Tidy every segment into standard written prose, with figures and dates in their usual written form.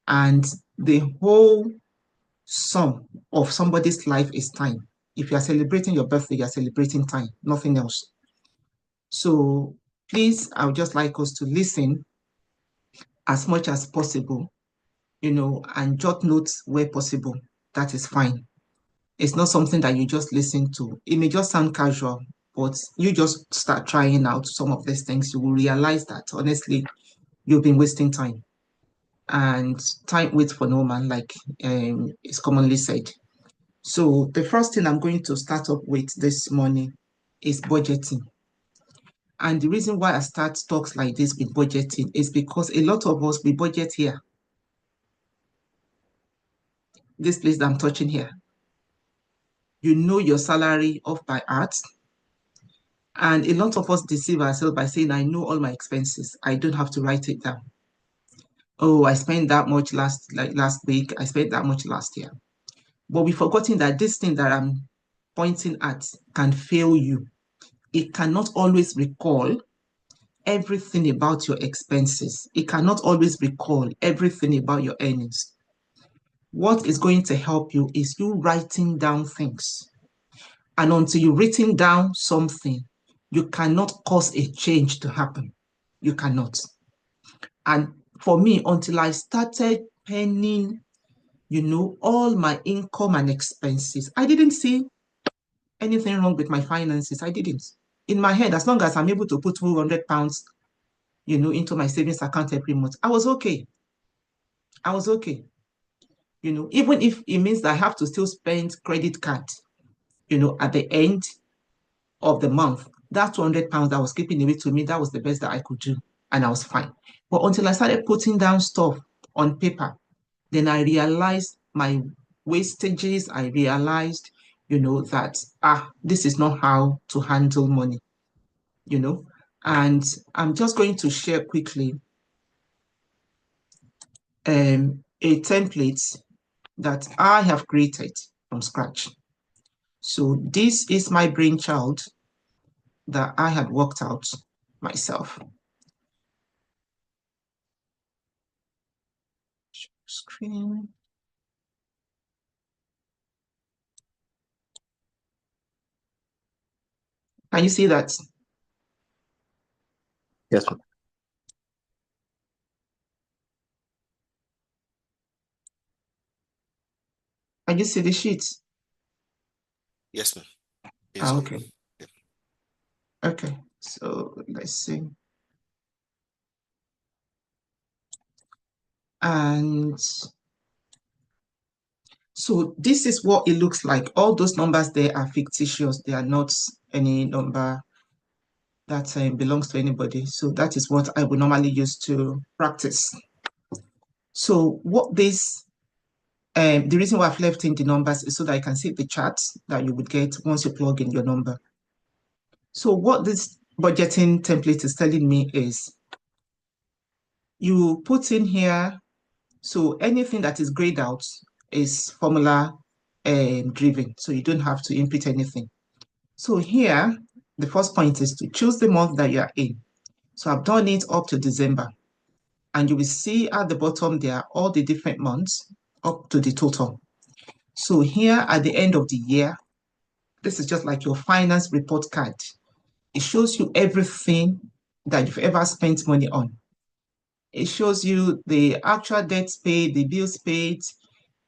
And the whole sum of somebody's life is time. If you are celebrating your birthday, you are celebrating time, nothing else. So please, I would just like us to listen as much as possible, and jot notes where possible. That is fine. It's not something that you just listen to. It may just sound casual, but you just start trying out some of these things. You will realize that honestly, you've been wasting time. And time waits for no man, like is commonly said. So the first thing I'm going to start up with this morning is budgeting. And the reason why I start talks like this with budgeting is because a lot of us, we budget here. This place that I'm touching here. You know your salary off by heart. And a lot of us deceive ourselves by saying, I know all my expenses. I don't have to write it down. Oh, I spent that much last week. I spent that much last year. But we've forgotten that this thing that I'm pointing at can fail you. It cannot always recall everything about your expenses. It cannot always recall everything about your earnings. What is going to help you is you writing down things. And until you've written down something, you cannot cause a change to happen. You cannot. And for me, until I started penning, all my income and expenses, I didn't see anything wrong with my finances. I didn't. In my head, as long as I'm able to put £200, into my savings account every month, I was okay. I was okay. Even if it means that I have to still spend credit card, at the end of the month, that £200 that was keeping away to me, that was the best that I could do. And I was fine. But until I started putting down stuff on paper, then I realized my wastages. I realized, that, this is not how to handle money, And I'm just going to share quickly a template that I have created from scratch. So this is my brainchild that I had worked out myself. Screen. Can you see that? Yes, ma'am. Can you see the sheet? Yes, ma'am. Yes, Okay. Yep. Okay. So let's see. And so this is what it looks like. All those numbers there are fictitious. They are not any number that belongs to anybody. So that is what I would normally use to practice. So what this, the reason why I've left in the numbers is so that I can see the charts that you would get once you plug in your number. So what this budgeting template is telling me is you put in here, so anything that is grayed out is formula driven. So you don't have to input anything. So here, the first point is to choose the month that you are in. So I've done it up to December. And you will see at the bottom there all the different months up to the total. So here at the end of the year, this is just like your finance report card. It shows you everything that you've ever spent money on. It shows you the actual debts paid, the bills paid,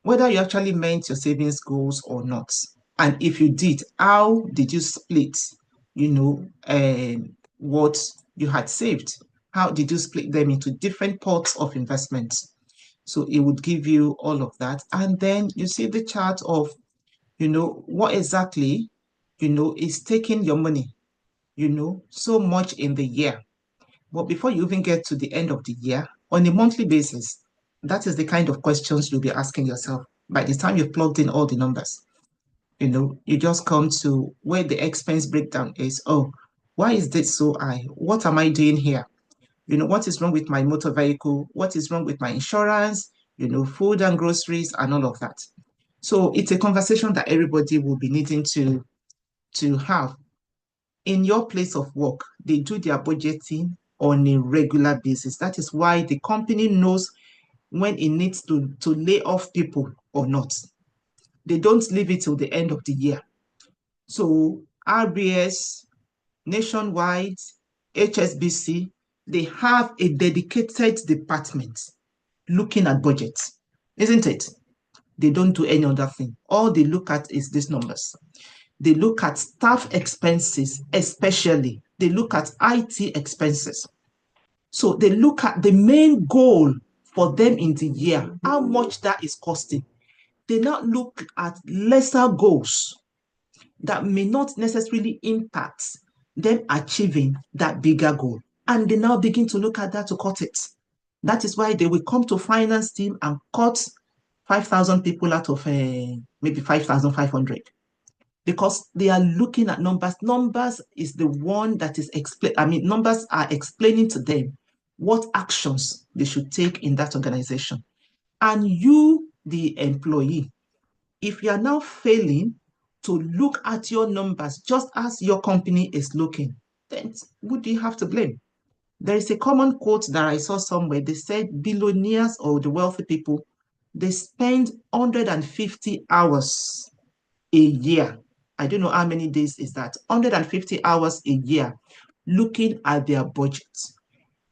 whether you actually meant your savings goals or not. And if you did, how did you split, what you had saved? How did you split them into different pots of investments? So it would give you all of that. And then you see the chart of, what exactly, is taking your money, so much in the year. But before you even get to the end of the year, on a monthly basis, that is the kind of questions you'll be asking yourself. By the time you've plugged in all the numbers, you just come to where the expense breakdown is. Oh, why is this so high? What am I doing here? What is wrong with my motor vehicle? What is wrong with my insurance? Food and groceries and all of that. So it's a conversation that everybody will be needing to have. In your place of work, they do their budgeting on a regular basis. That is why the company knows when it needs to lay off people or not. They don't leave it till the end of the year. So RBS, Nationwide, HSBC, they have a dedicated department looking at budgets, isn't it? They don't do any other thing. All they look at is these numbers. They look at staff expenses, especially. They look at IT expenses. So they look at the main goal for them in the year, how much that is costing. They now look at lesser goals that may not necessarily impact them achieving that bigger goal. And they now begin to look at that to cut it. That is why they will come to finance team and cut 5,000 people out of maybe 5,500, because they are looking at numbers. Numbers is the one that is numbers are explaining to them what actions they should take in that organization. And you, the employee, if you are now failing to look at your numbers just as your company is looking, then who do you have to blame? There is a common quote that I saw somewhere. They said billionaires or the wealthy people, they spend 150 hours a year. I don't know how many days is that. 150 hours a year looking at their budget.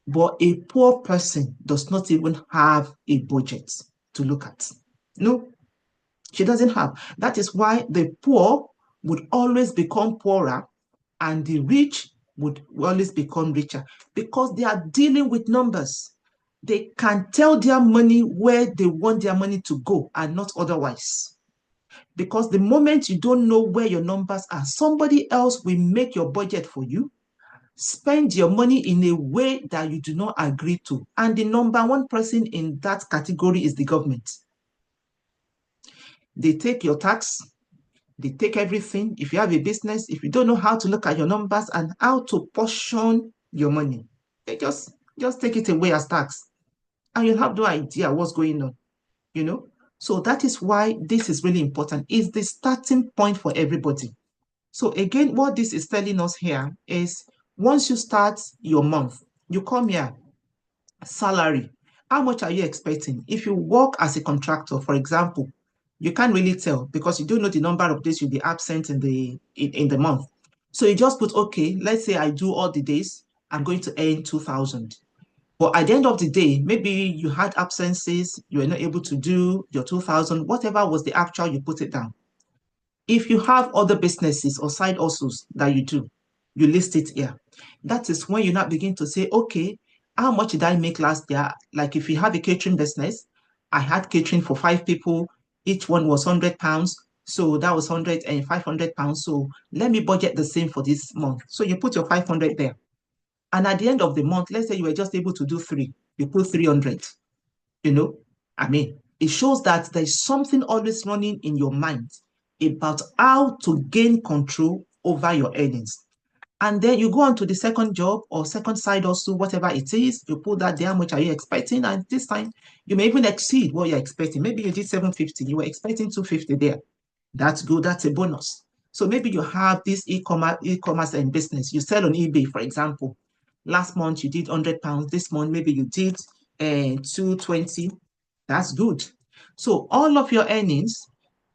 But a poor person does not even have a budget to look at. No, she doesn't have. That is why the poor would always become poorer and the rich would always become richer, because they are dealing with numbers. They can tell their money where they want their money to go and not otherwise. Because the moment you don't know where your numbers are, somebody else will make your budget for you, spend your money in a way that you do not agree to. And the number one person in that category is the government. They take your tax, they take everything. If you have a business, if you don't know how to look at your numbers and how to portion your money, they just take it away as tax. And you have no idea what's going on, you know? So that is why this is really important. It's the starting point for everybody. So again, what this is telling us here is once you start your month, you come here, salary. How much are you expecting? If you work as a contractor, for example, you can't really tell because you don't know the number of days you'll be absent in the month. So you just put, okay, let's say I do all the days, I'm going to earn 2,000. But at the end of the day, maybe you had absences, you were not able to do your 2,000, whatever was the actual, you put it down. If you have other businesses or side hustles that you do, you list it here. That is when you now begin to say, okay, how much did I make last year? Like if you have a catering business, I had catering for 5 people, each one was £100. So that was 100 and £500. So let me budget the same for this month. So you put your 500 there. And at the end of the month, let's say you were just able to do 3, you put 300, you know? It shows that there's something always running in your mind about how to gain control over your earnings. And then you go on to the second job or second side also, whatever it is, you put that there, how much are you expecting? And this time you may even exceed what you're expecting. Maybe you did 750, you were expecting 250 there. That's good, that's a bonus. So maybe you have this e-commerce and business. You sell on eBay, for example. Last month you did £100. This month maybe you did 220. That's good. So all of your earnings,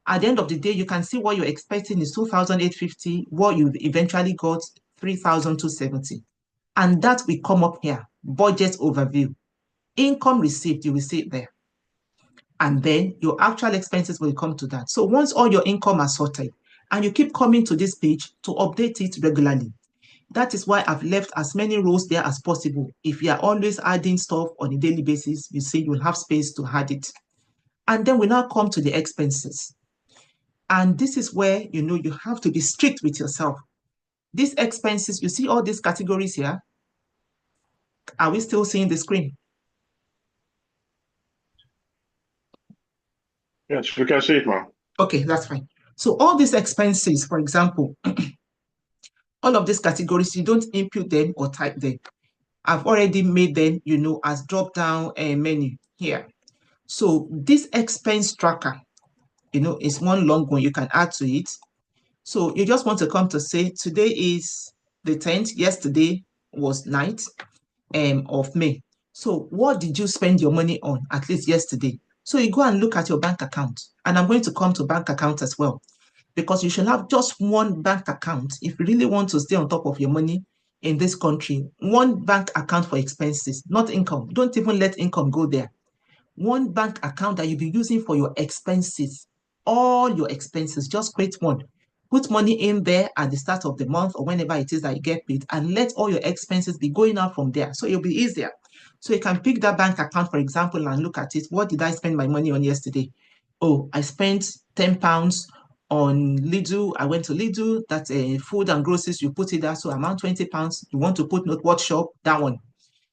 at the end of the day, you can see what you're expecting is 2,850, what you eventually got 3,270. And that will come up here, budget overview. Income received, you will see it there. And then your actual expenses will come to that. So once all your income are sorted, and you keep coming to this page to update it regularly. That is why I've left as many rows there as possible. If you are always adding stuff on a daily basis, you see you'll have space to add it. And then we now come to the expenses. And this is where, you have to be strict with yourself. These expenses, you see all these categories here? Are we still seeing the screen? Yes, we can see it, ma'am. Okay, that's fine. So all these expenses, for example, all of these categories, you don't input them or type them. I've already made them, as drop-down menu here. So this expense tracker, is one long one you can add to it. So you just want to come to say, today is the 10th, yesterday was 9th of May. So what did you spend your money on, at least yesterday? So you go and look at your bank account. And I'm going to come to bank account as well, because you should have just one bank account if you really want to stay on top of your money in this country. One bank account for expenses, not income. Don't even let income go there. One bank account that you'll be using for your expenses, all your expenses. Just create one. Put money in there at the start of the month or whenever it is that you get paid, and let all your expenses be going out from there. So it'll be easier. So you can pick that bank account, for example, and look at it. What did I spend my money on yesterday? Oh, I spent £10 on Lidl. I went to Lidl. That's food and groceries. You put it there. So amount £20. You want to put not what shop? That one.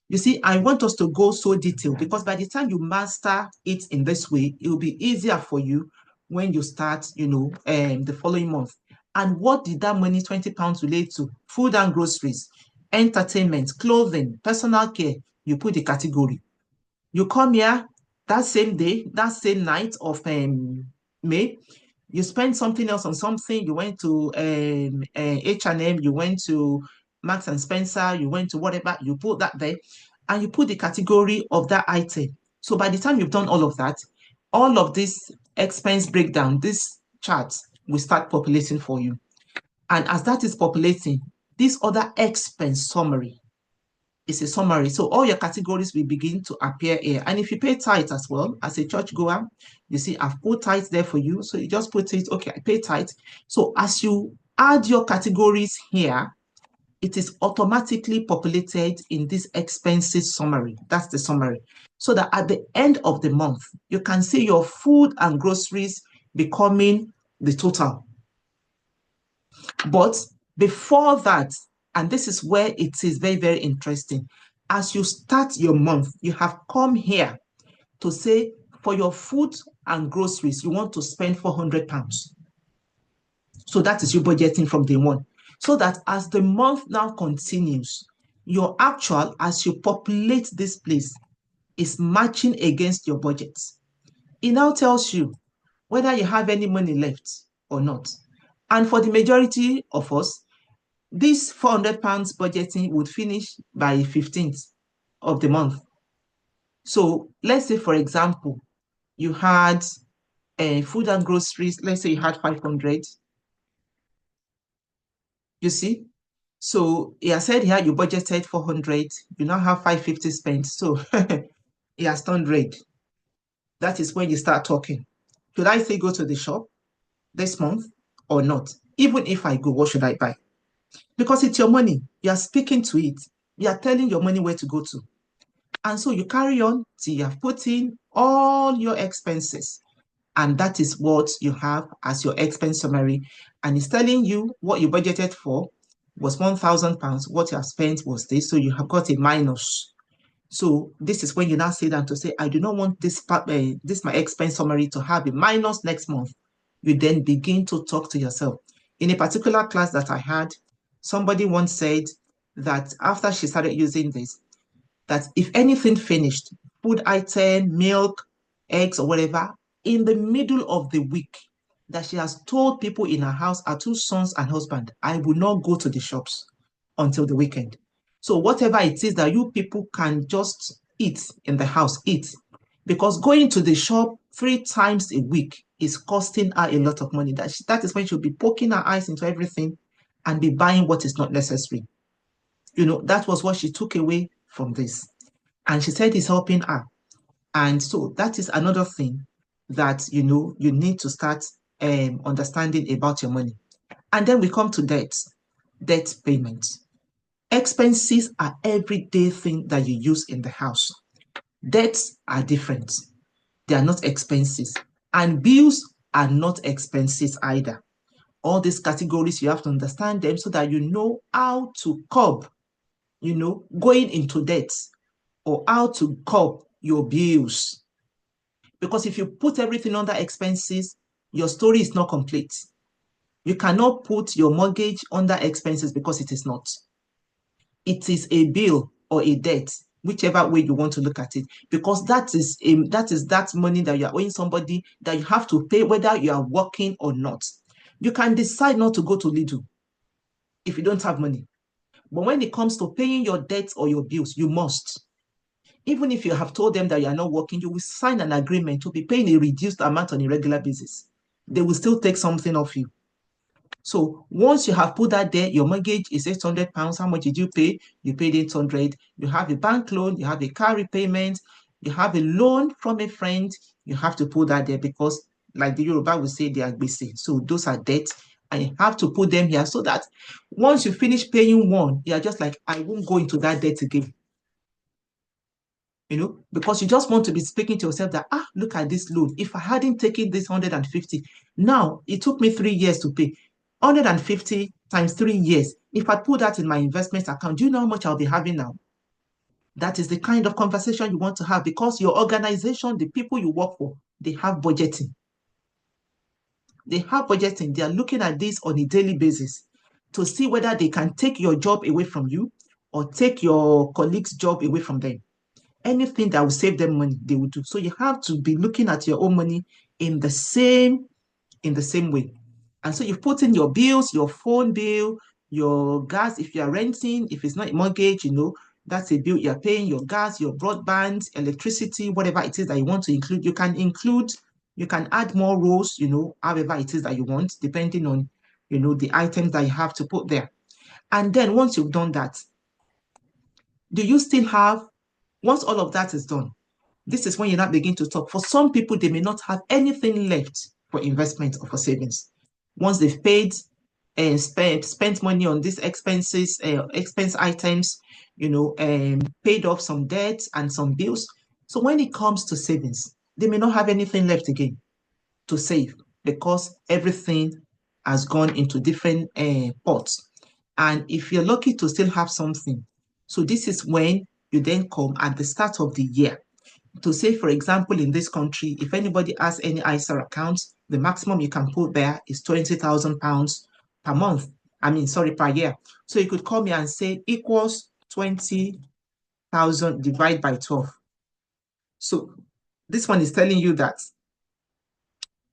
You see, I want us to go so detailed, because by the time you master it in this way, it will be easier for you when you start, the following month. And what did that money, £20, relate to? Food and groceries, entertainment, clothing, personal care. You put the category. You come here that same day, that same night of May, you spend something else on something. You went to H&M, you went to Marks and Spencer, you went to whatever, you put that there, and you put the category of that item. So by the time you've done all of that, all of this expense breakdown, this chart will start populating for you. And as that is populating, this other expense summary is a summary. So all your categories will begin to appear here. And if you pay tithe as well, as a church goer, you see, I've put tithe there for you. So you just put it, okay, I pay tithe. So as you add your categories here, it is automatically populated in this expenses summary. That's the summary. So that at the end of the month, you can see your food and groceries becoming the total. But before that, and this is where it is very, very interesting, as you start your month, you have come here to say for your food and groceries, you want to spend £400. So that is you budgeting from day one. So that as the month now continues, your actual, as you populate this place, is matching against your budget. It now tells you whether you have any money left or not. And for the majority of us, this £400 budgeting would finish by 15th of the month. So let's say, for example, you had food and groceries. Let's say you had 500. You see? So he has said here you budgeted 400. You now have 550 spent. So he has turned red. That is when you start talking. Should I say go to the shop this month or not? Even if I go, what should I buy? Because it's your money. You are speaking to it. You are telling your money where to go to. And so you carry on till you have put in all your expenses. And that is what you have as your expense summary. And it's telling you what you budgeted for was £1,000. What you have spent was this. So you have got a minus. So this is when you now sit down to say, I do not want this my expense summary to have a minus next month. You then begin to talk to yourself. In a particular class that I had, somebody once said that after she started using this, that if anything finished, food item, milk, eggs, or whatever, in the middle of the week, that she has told people in her house, her two sons and husband, I will not go to the shops until the weekend. So whatever it is that you people can just eat in the house, eat. Because going to the shop 3 times a week is costing her a lot of money. That is when she'll be poking her eyes into everything and be buying what is not necessary. That was what she took away from this. And she said it's helping her. And so that is another thing that, you need to start understanding about your money. And then we come to debt payment. Expenses are everyday thing that you use in the house. Debts are different. They are not expenses. And bills are not expenses either. All these categories, you have to understand them so that you know how to curb, going into debt, or how to curb your bills. Because if you put everything under expenses, your story is not complete. You cannot put your mortgage under expenses because it is not. It is a bill or a debt, whichever way you want to look at it, because that is that money that you are owing somebody that you have to pay whether you are working or not. You can decide not to go to Lidl if you don't have money. But when it comes to paying your debts or your bills, you must. Even if you have told them that you are not working, you will sign an agreement to be paying a reduced amount on a regular basis. They will still take something off you. So once you have put that there, your mortgage is £800. How much did you pay? You paid 800. You have a bank loan, you have a car repayment, you have a loan from a friend. You have to put that there because, like the Yoruba will say, they are busy. So those are debts, and you have to put them here so that once you finish paying one, you are just like, I won't go into that debt again. Because you just want to be speaking to yourself that, look at this loan. If I hadn't taken this 150, now it took me 3 years to pay. 150 times 3 years. If I put that in my investment account, do you know how much I'll be having now? That is the kind of conversation you want to have because your organization, the people you work for, they have budgeting. They have budgeting. They are looking at this on a daily basis to see whether they can take your job away from you or take your colleague's job away from them. Anything that will save them money, they will do. So you have to be looking at your own money in the same way. And so you put in your bills, your phone bill, your gas, if you're renting, if it's not a mortgage, that's a bill you're paying, your gas, your broadband, electricity, whatever it is that you want to include. You can add more rows, however it is that you want, depending on, the items that you have to put there. And then once you've done that, do you still have, once all of that is done, this is when you now begin to talk. For some people, they may not have anything left for investment or for savings. Once they've paid and spent money on these expense items, paid off some debts and some bills. So when it comes to savings, they may not have anything left again to save because everything has gone into different pots. And if you're lucky to still have something, so this is when you then come at the start of the year to say, for example, in this country, if anybody has any ISA accounts, the maximum you can put there is £20,000 per month. Per year. So you could call me and say equals 20,000 divided by 12. So this one is telling you that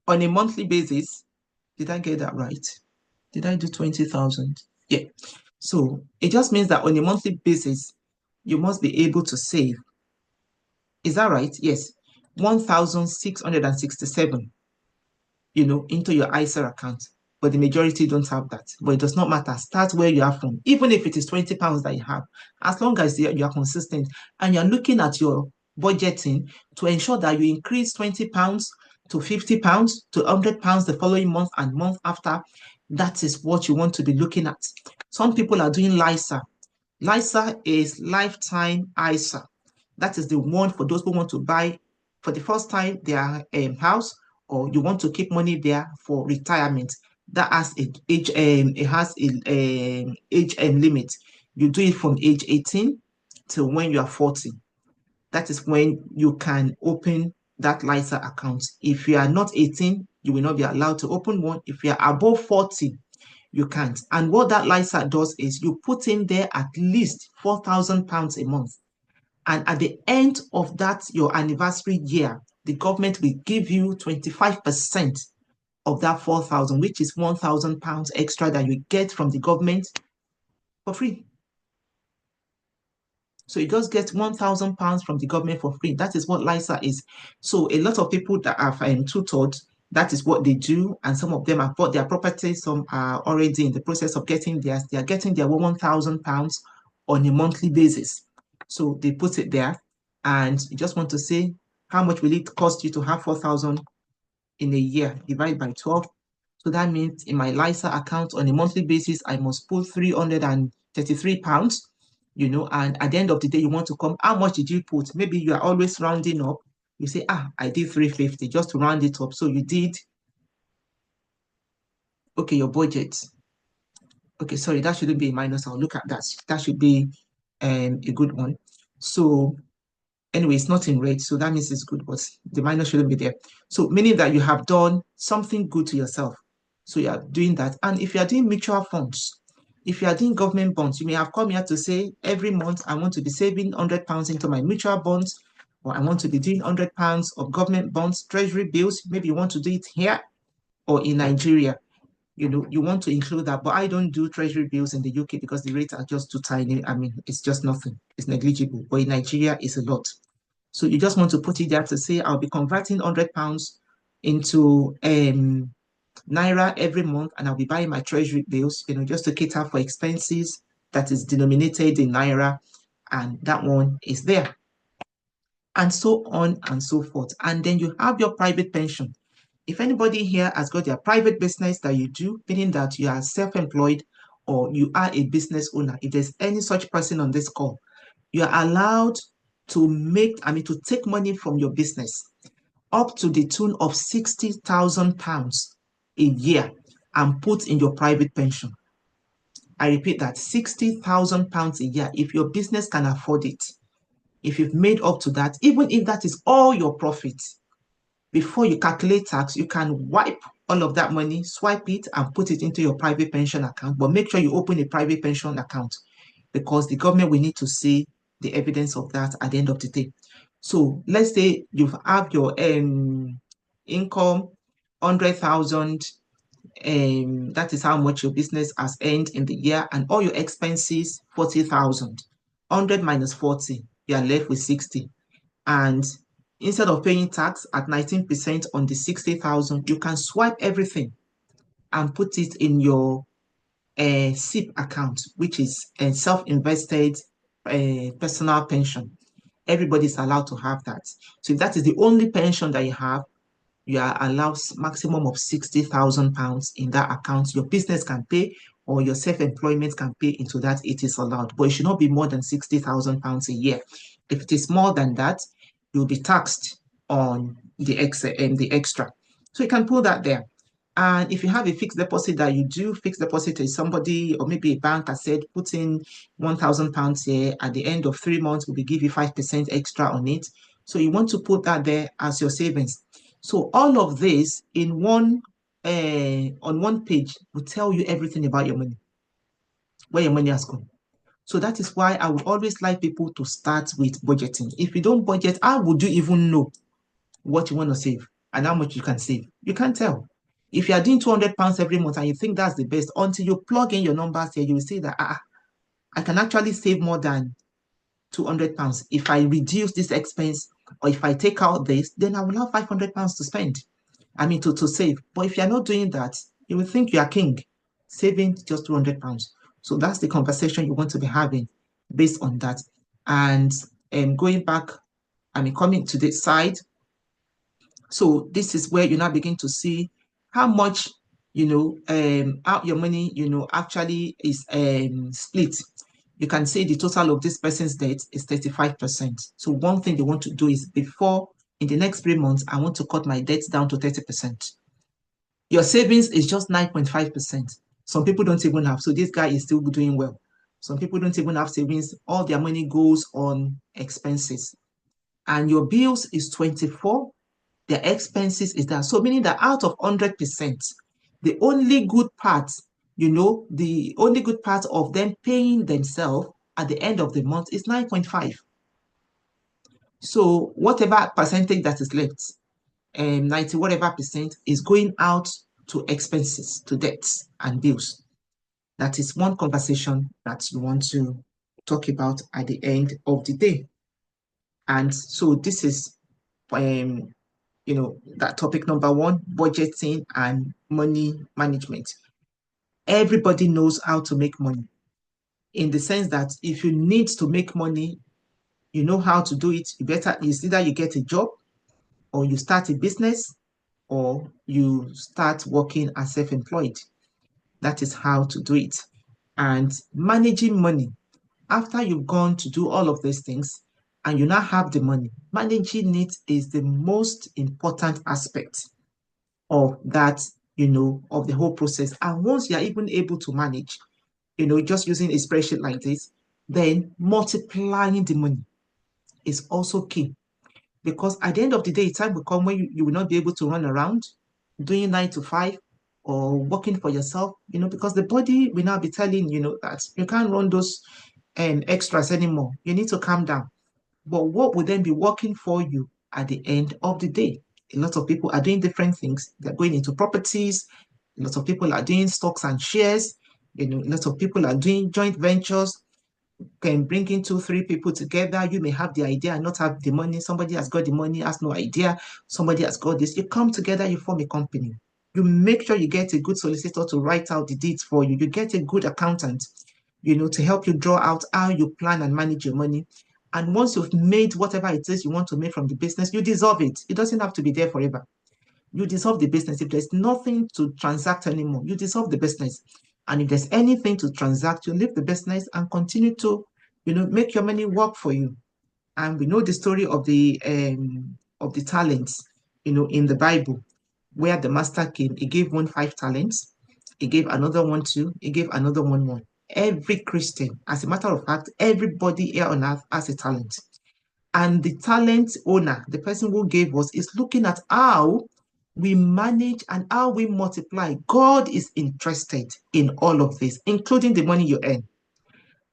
on a monthly basis, did I get that right? Did I do 20,000? Yeah. So it just means that on a monthly basis, you must be able to save. Is that right? Yes. 1,667, into your ISA account. But the majority don't have that. But it does not matter. Start where you are from. Even if it is £20 that you have, as long as you are consistent and you're looking at your budgeting to ensure that you increase £20 to £50 to £100 the following month and month after, that is what you want to be looking at. Some people are doing LISA. LISA is lifetime ISA. That is the one for those who want to buy for the first time their house, or you want to keep money there for retirement. That has a age limit. You do it from age 18 till when you are 40. That is when you can open that LISA account. If you are not 18, you will not be allowed to open one. If you are above 40, you can't. And what that LISA does is you put in there at least £4,000 a month. And at the end of that, your anniversary year, the government will give you 25% of that 4,000, which is £1,000 extra that you get from the government for free. So you just get £1,000 from the government for free. That is what LISA is. So a lot of people that have tutored, that is what they do. And some of them have bought their property. Some are already in the process of getting theirs. They are getting their £1,000 on a monthly basis. So they put it there. And you just want to say, how much will it cost you to have 4,000 in a year? Divide by 12. So that means in my LISA account on a monthly basis, I must put £333, and at the end of the day, you want to come, how much did you put? Maybe you are always rounding up. You say, I did 350 just to round it up. So you did, okay, your budget. Okay, sorry, that shouldn't be a minus. I'll look at that. That should be a good one. So anyway, it's not in red, so that means it's good, but the minus shouldn't be there. So meaning that you have done something good to yourself. So you are doing that. And if you are doing mutual funds, if you are doing government bonds, you may have come here to say, every month I want to be saving £100 into my mutual bonds, or I want to be doing £100 of government bonds, treasury bills. Maybe you want to do it here or in Nigeria. you want to include that. But I don't do treasury bills in the UK because the rates are just too tiny. I mean, it's just nothing. It's negligible. But in Nigeria, it's a lot. So you just want to put it there to say, I'll be converting £100 into Naira every month, and I'll be buying my treasury bills, just to cater for expenses that is denominated in Naira, and that one is there. And so on and so forth. And then you have your private pension. If anybody here has got their private business that you do, meaning that you are self-employed or you are a business owner, if there's any such person on this call, you are allowed to take money from your business up to the tune of £60,000 a year and put in your private pension. I repeat that, £60,000 a year, if your business can afford it. If you've made up to that, even if that is all your profits, before you calculate tax, you can wipe all of that money, swipe it, and put it into your private pension account. But make sure you open a private pension account, because the government will need to see the evidence of that at the end of the day. So let's say you have your income 100,000, that is how much your business has earned in the year, and all your expenses 40,000. 100 minus 40, you are left with 60. And instead of paying tax at 19% on the 60,000, you can swipe everything and put it in your SIP account, which is a self-invested personal pension. Everybody's allowed to have that. So if that is the only pension that you are allowed maximum of £60,000 in that account. Your business can pay or your self-employment can pay into that. It is allowed, but it should not be more than £60,000 a year. If it is more than that, you'll be taxed on the extra. So you can pull that there. And if you have a fixed deposit that you do, fixed deposit is somebody or maybe a bank has said, put in £1,000 here. At the end of 3 months, we'll give you 5% extra on it. So you want to put that there as your savings. So all of this in on one page will tell you everything about your money, where your money has gone. So that is why I would always like people to start with budgeting. If you don't budget, how would you even know what you want to save and how much you can save? You can't tell. If you are doing £200 every month and you think that's the best, until you plug in your numbers here, you will see that I can actually save more than £200. If I reduce this expense or if I take out this, then I will have £500 to spend. To save. But if you're not doing that, you will think you are king, saving just £200. So that's the conversation you want to be having based on that. And going back, coming to this side. So this is where you now begin to see how much, how your money, actually is split. You can say the total of this person's debt is 35%. So one thing they want to do is in the next 3 months, I want to cut my debt down to 30%. Your savings is just 9.5%. Some people don't even have. So this guy is still doing well. Some people don't even have savings. All their money goes on expenses. And your bills is 24. Their expenses is that. So meaning that out of 100%, the only good part, the only good part of them paying themselves at the end of the month is 9.5. So whatever percentage that is left, 90 whatever percent is going out to expenses, to debts and bills. That is one conversation that you want to talk about at the end of the day. And so this is, that topic number 1, budgeting and money management. Everybody knows how to make money, in the sense that if you need to make money, you know how to do it. It's either you get a job or you start a business or you start working as self-employed. That is how to do it. And managing money, after you've gone to do all of these things and you now have the money, managing it is the most important aspect of that, of the whole process. And once you're even able to manage, just using a spreadsheet like this, then multiplying the money is also key. Because at the end of the day, time will come when you will not be able to run around doing 9 to 5 or working for yourself, because the body will now be telling that you can't run those extras anymore. You need to calm down. But what would then be working for you at the end of the day? A lot of people are doing different things. They're going into properties, Lots of people are doing stocks and shares. Lots of people are doing joint ventures, can bring in two, three people together. You may have the idea and not have the money. Somebody has got the money, has no idea. Somebody has got this. You come together, you form a company. You make sure you get a good solicitor to write out the deeds for you. You get a good accountant, to help you draw out how you plan and manage your money. And once you've made whatever it is you want to make from the business, you dissolve it. It doesn't have to be there forever. You dissolve the business. If there's nothing to transact anymore, you dissolve the business. And if there's anything to transact, you leave the business and continue to, make your money work for you. And we know the story of the talents, in the Bible, where the master came, he gave one 5 talents, he gave another one 2, he gave another one 1. Every Christian, as a matter of fact, everybody here on earth has a talent. And the talent owner, the person who gave us, is looking at how we manage and how we multiply. God is interested in all of this, including the money you earn.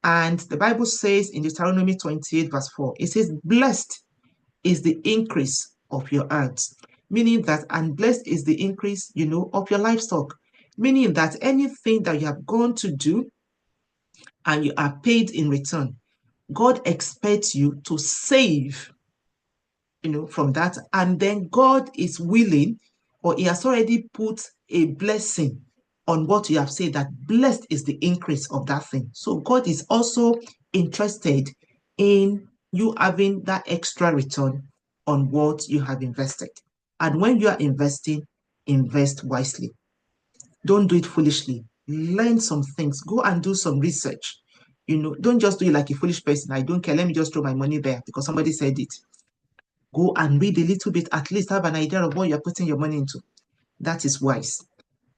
And the Bible says in Deuteronomy 28, verse 4, it says, blessed is the increase of your herds, meaning that, and blessed is the increase, of your livestock, meaning that anything that you have gone to do and you are paid in return, God expects you to save, from that. And then God is willing, or he has already put a blessing on what you have said, that blessed is the increase of that thing. So God is also interested in you having that extra return on what you have invested. And when you are investing, invest wisely. Don't do it foolishly. Learn some things. Go and do some research. Don't just do it like a foolish person. I don't care. Let me just throw my money there because somebody said it. Go and read a little bit, at least have an idea of what you're putting your money into. That is wise.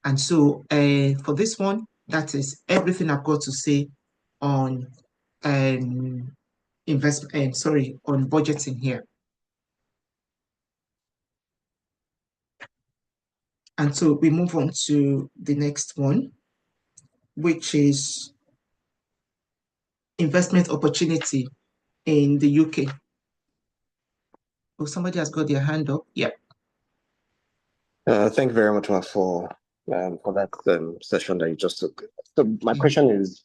And so for this one, that is everything I've got to say on on budgeting here. And so we move on to the next one, which is investment opportunity in the UK. Oh, somebody has got their hand up. Yeah. Thank you very much, Ma, for that session that you just took. So my question is,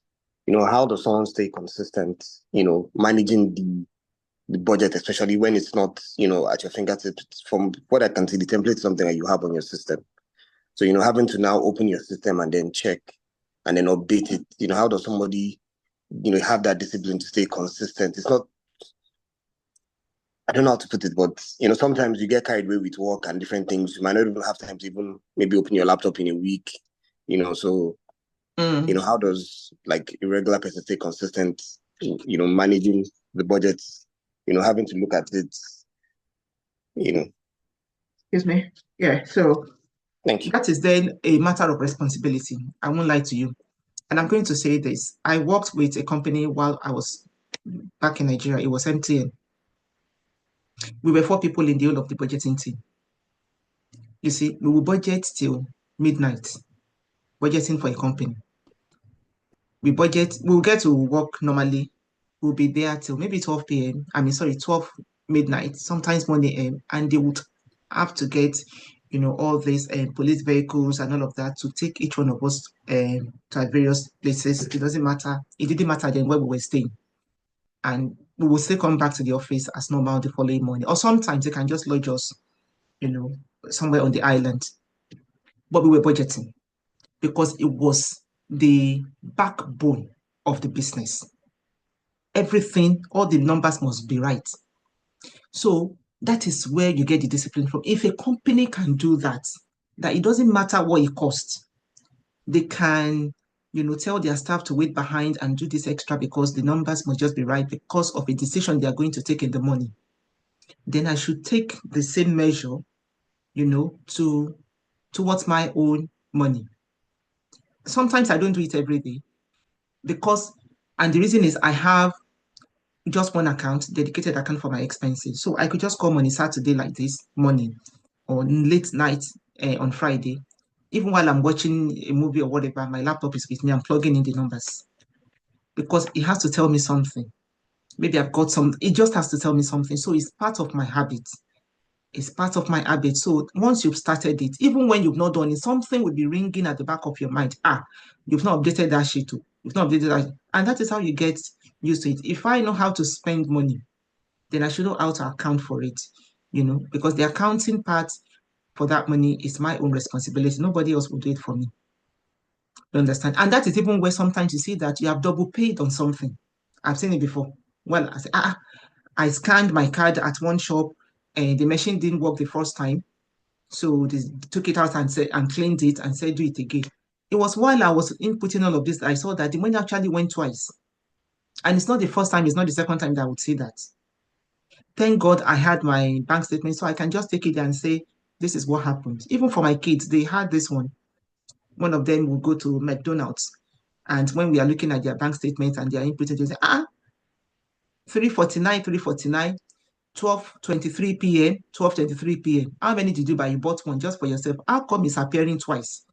how does someone stay consistent, managing the budget, especially when it's not, at your fingertips? From what I can see, the template is something that you have on your system. So, having to now open your system and then check and then update it, how does somebody, have that discipline to stay consistent? It's not, I don't know how to put it, but, sometimes you get carried away with work and different things. You might not even have time to even maybe open your laptop in a week, so, how does like a regular person stay consistent, managing the budgets, having to look at it, Excuse me. Yeah. So Thank you. that is then a matter of responsibility. I won't lie to you. And I'm going to say this. I worked with a company while I was back in Nigeria. It was MTN. We were 4 people in the whole of the budgeting team. You see, we will budget till midnight, budgeting for a company. We'll get to work normally. We'll be there till maybe 12 p.m. 12 midnight, sometimes 1 a.m. And they would have to get, all these police vehicles and all of that to take each one of us to various places. It doesn't matter. It didn't matter then where we were staying. And we will still come back to the office as normal the following morning. Or sometimes they can just lodge us, somewhere on the island. But we were budgeting because it was the backbone of the business. Everything, all the numbers must be right. So that is where you get the discipline from. If a company can do that, that it doesn't matter what it costs, they can, tell their staff to wait behind and do this extra because the numbers must just be right because of a decision they are going to take in the morning. Then I should take the same measure, towards my own money. Sometimes I don't do it every day because, and the reason is I have just one account, dedicated account for my expenses. So I could just come on a Saturday like this morning or late night on Friday. Even while I'm watching a movie or whatever, my laptop is with me. I'm plugging in the numbers because it has to tell me something. Maybe I've got some, it just has to tell me something. So it's part of my habit. It's part of my habit. So once you've started it, even when you've not done it, something will be ringing at the back of your mind. Ah, you've not updated that sheet too. You've not updated that. And that is how you get used to it. If I know how to spend money, then I should know how to account for it, because the accounting part for that money is my own responsibility. Nobody else will do it for me. You understand? And that is even where sometimes you see that you have double paid on something. I've seen it before. Well, I say, I scanned my card at one shop and the machine didn't work the first time. So they took it out and said and cleaned it and said, do it again. It was while I was inputting all of this, I saw that the money actually went twice. And it's not the first time, it's not the second time that I would see that. Thank God I had my bank statement, so I can just take it and say, this is what happened. Even for my kids, they had this one. One of them will go to McDonald's. And when we are looking at their bank statement and they are inputting, they say, 349, 349, 12:23 p.m., 12:23 p.m. How many did you buy? You bought one just for yourself. How come it's appearing twice?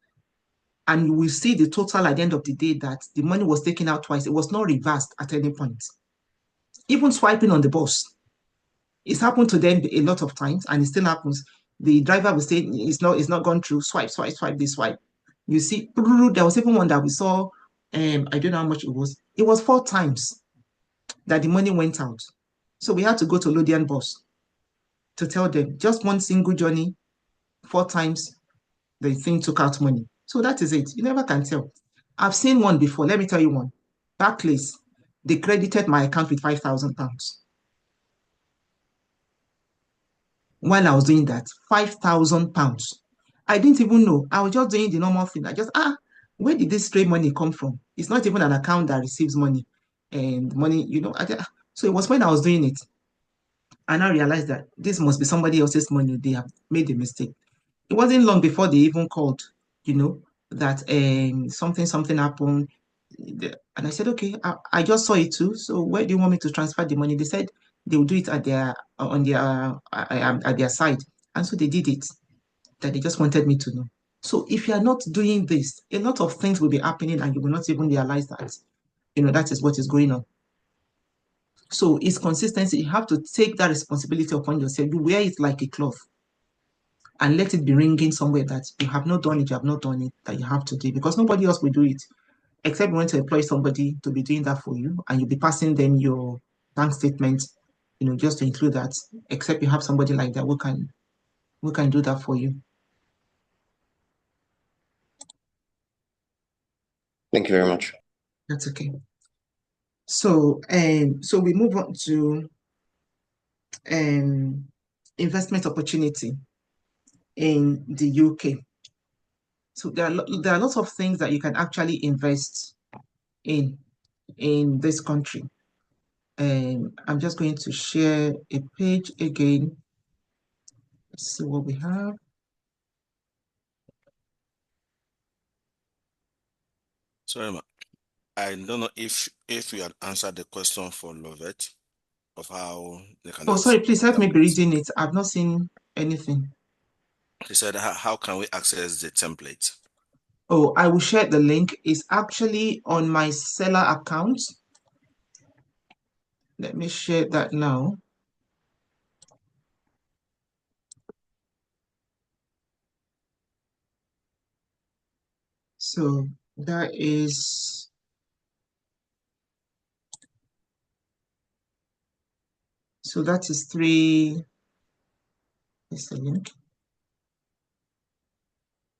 And you will see the total at the end of the day that the money was taken out twice. It was not reversed at any point. Even swiping on the bus, it's happened to them a lot of times, and it still happens. The driver will say it's not gone through. Swipe, swipe, swipe, this swipe. You see, there was even one that we saw. I don't know how much it was. It was 4 times that the money went out. So we had to go to Lodian bus to tell them just one single journey, 4 times the thing took out money. So that is it. You never can tell. I've seen one before. Let me tell you one. Barclays, they credited my account with £5,000. While I was doing that, £5,000. I didn't even know. I was just doing the normal thing. I just, where did this stray money come from? It's not even an account that receives money. And money, so it was when I was doing it. And I realized that this must be somebody else's money. They have made a mistake. It wasn't long before they even called, you know, that something happened. And I said, okay, I just saw it too. So where do you want me to transfer the money? They said they will do it at their on their at their side. And so they did it. That they just wanted me to know. So if you are not doing this, a lot of things will be happening and you will not even realize that, that is what is going on. So it's consistency. You have to take that responsibility upon yourself. You wear it like a cloth and let it be ringing somewhere that you have not done it, you have not done it, that you have to do, because nobody else will do it except you want to employ somebody to be doing that for you and you'll be passing them your bank statement, just to include that, except you have somebody like that who can do that for you. Thank you very much. That's okay. So we move on to um, investment opportunity in the UK. So there are lots of things that you can actually invest in this country. I'm just going to share a page again. Let's see what we have. Sorry, I don't know if you had answered the question for Lovett of how they can Oh, sorry, please help me be templates. reading it. I've not seen anything. He said, how can we access the template? Oh, I will share the link. It's actually on my seller account. Let me share that now. So that is three. Is the link?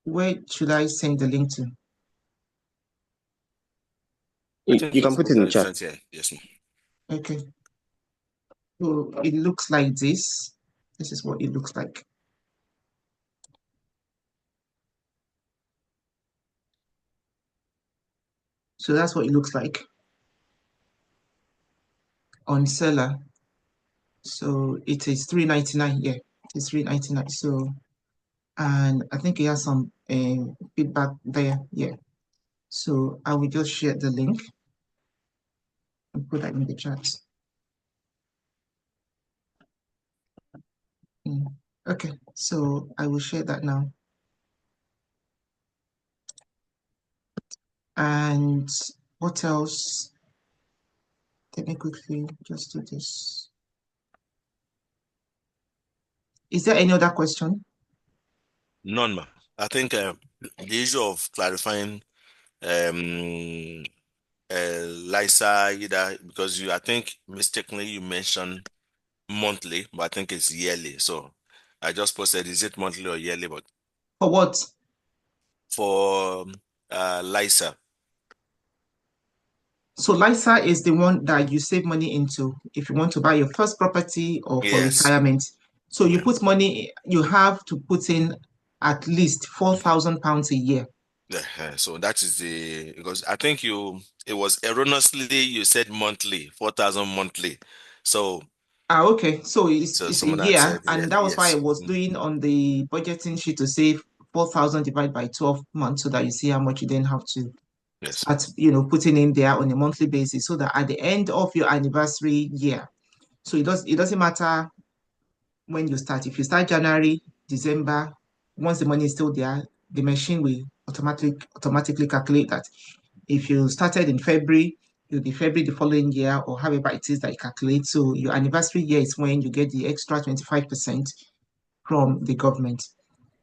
Where should I send the link to? I You, think you can put it in the it's chat. right here. Yes, ma'am. Okay. So it looks like this. This is what it looks like. So that's what it looks like on seller. So it is $3.99. Yeah, it's $3.99. So, and I think it has some feedback there. Yeah. So I will just share the link and put that in the chat. Okay, so I will share that now. And what else? Let me quickly just do this. Is there any other question? None, ma. I think the issue of clarifying Lisa either because I think mistakenly you mentioned monthly, but I think it's yearly. So I just posted, is it monthly or yearly? But For what? for Lisa, So LISA is the one that you save money into if you want to buy your first property or for yes. retirement. So you Yeah. put money, you have to put in at least £4,000 a year. Yeah, so that is the because I think it was erroneously you said monthly, 4,000 monthly. So Okay. So it's a someone had year, said and yearly, that was why I yes. was doing on the budgeting sheet to save 4,000 divided by 12 months so that you see how much you then have to Yes. start, putting in there on a monthly basis so that at the end of your anniversary year, so it doesn't matter when you start. If you start January, December, once the money is still there, the machine will automatically calculate that. If you started in February, it'll be February the following year, or however it is that you calculate. So your anniversary year is when you get the extra 25% from the government.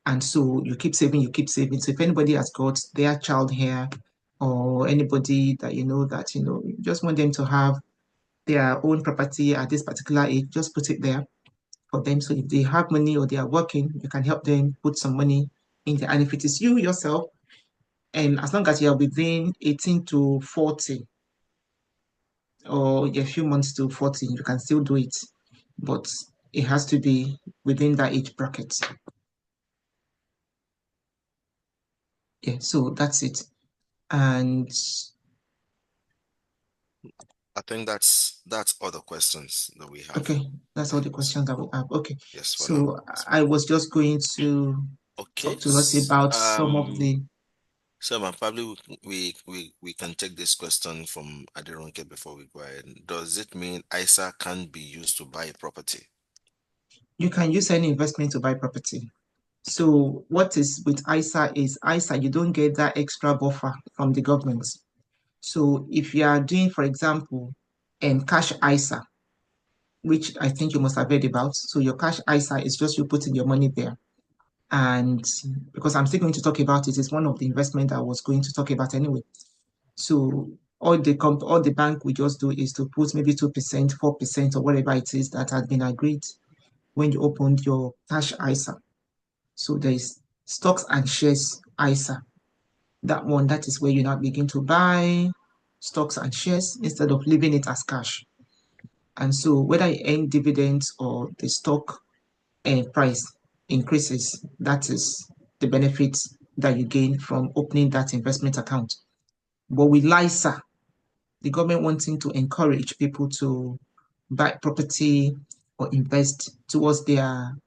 And so you keep saving, you keep saving. So if anybody has got their child here, or anybody that you just want them to have their own property at this particular age, just put it there for them. So if they have money or they are working, you can help them put some money in there. And if it is you yourself, and as long as you are within 18 to 40 or a few months to 40, you can still do it. But it has to be within that age bracket. Yeah, so that's it. And I think that's all the questions that we have. okay, that's all the So questions that we have. Okay, yes, for now. so I was just going to Okay. talk to us about some of the. So probably we can take this question from Adironke before we go ahead. Does it mean ISA can be used to buy a property? You can use any investment to buy property. So what is with ISA is ISA, you don't get that extra buffer from the government. So if you are doing, for example, cash ISA, which I think you must have heard about. So your cash ISA is just you putting your money there. And because I'm still going to talk about it, it's one of the investment I was going to talk about anyway. So all the bank will just do is to put maybe 2%, 4%, or whatever it is that had been agreed when you opened your cash ISA. So there is stocks and shares ISA. That is where you now begin to buy stocks and shares instead of leaving it as cash. And so whether you earn dividends or the stock price increases, that is the benefit that you gain from opening that investment account. But with LISA, the government wanting to encourage people to buy property or invest towards their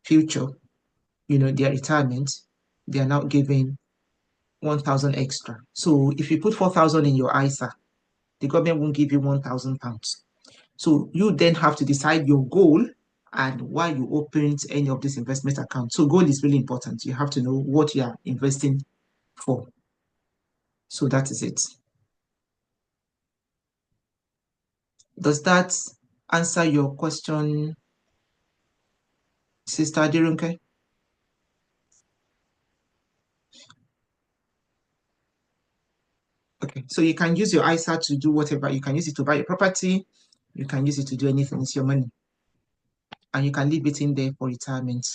future, their retirement, they are now giving 1,000 extra. So if you put 4,000 in your ISA, the government won't give you £1,000. So you then have to decide your goal and why you opened any of this investment account. So goal is really important. You have to know what you are investing for. So that is it. Does that answer your question, Sister Adirunke? Okay, so you can use your ISA to do whatever. You can use it to buy a property. You can use it to do anything. It's your money. And you can leave it in there for retirement.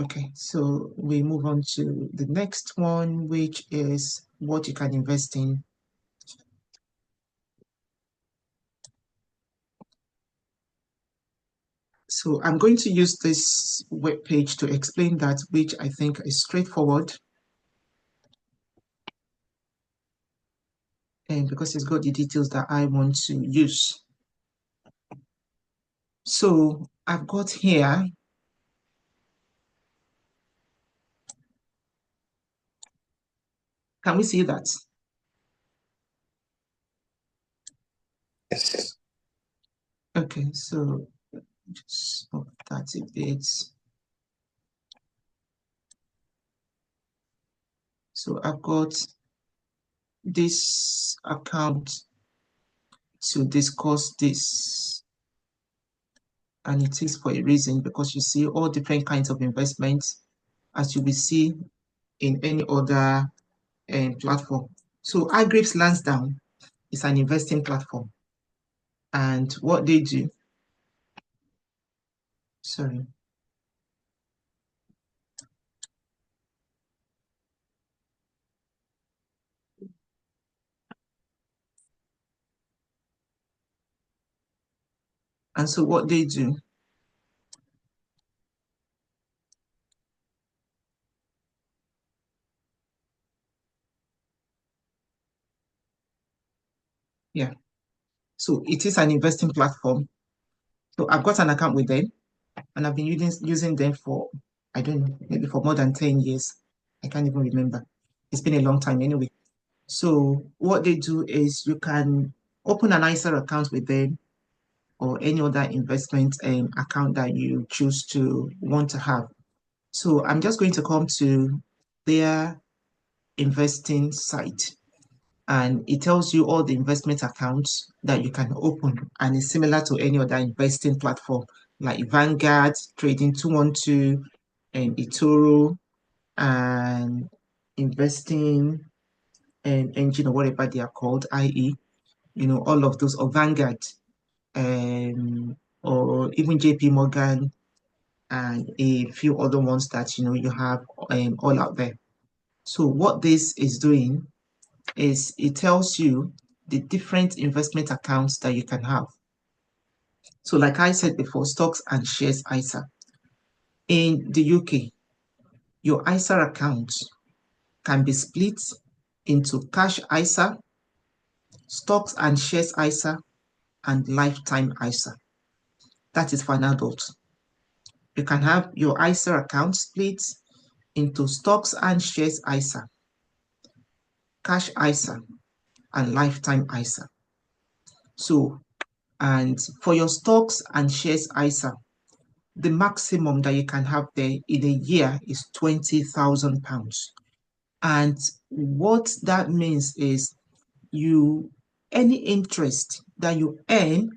Okay, so we move on to the next one, which is what you can invest in. So I'm going to use this web page to explain that, which I think is straightforward. And because it's got the details that I want to use. So I've got here, can we see that? Yes. Okay, so just move that a bit. So I've got this account to discuss this. and it is for a reason, because you see all different kinds of investments as you will see in any other platform. So iGrapes Lansdowne is an investing platform, and what they do, sorry, and so what they do, yeah, so it is an investing platform. So I've got an account with them, and I've been using them for, I don't know, maybe for more than 10 years. I can't even remember. It's been a long time anyway. So what they do is you can open an ISA account with them, or any other investment account that you choose to want to have. So I'm just going to come to their investing site, and it tells you all the investment accounts that you can open, and it's similar to any other investing platform like Vanguard, Trading 212, and eToro, and investing and engine, or whatever they are called, i.e., all of those, or Vanguard, or even JP Morgan, and a few other ones that you have all out there. So what this is doing is it tells you the different investment accounts that you can have. So like I said before, stocks and shares ISA. In the UK, your ISA account can be split into cash ISA, stocks and shares ISA, and lifetime ISA. That is for an adult. You can have your ISA account split into stocks and shares ISA, cash ISA, and lifetime ISA. So, and for your stocks and shares ISA, the maximum that you can have there in a year is £20,000. And what that means is any interest that you earn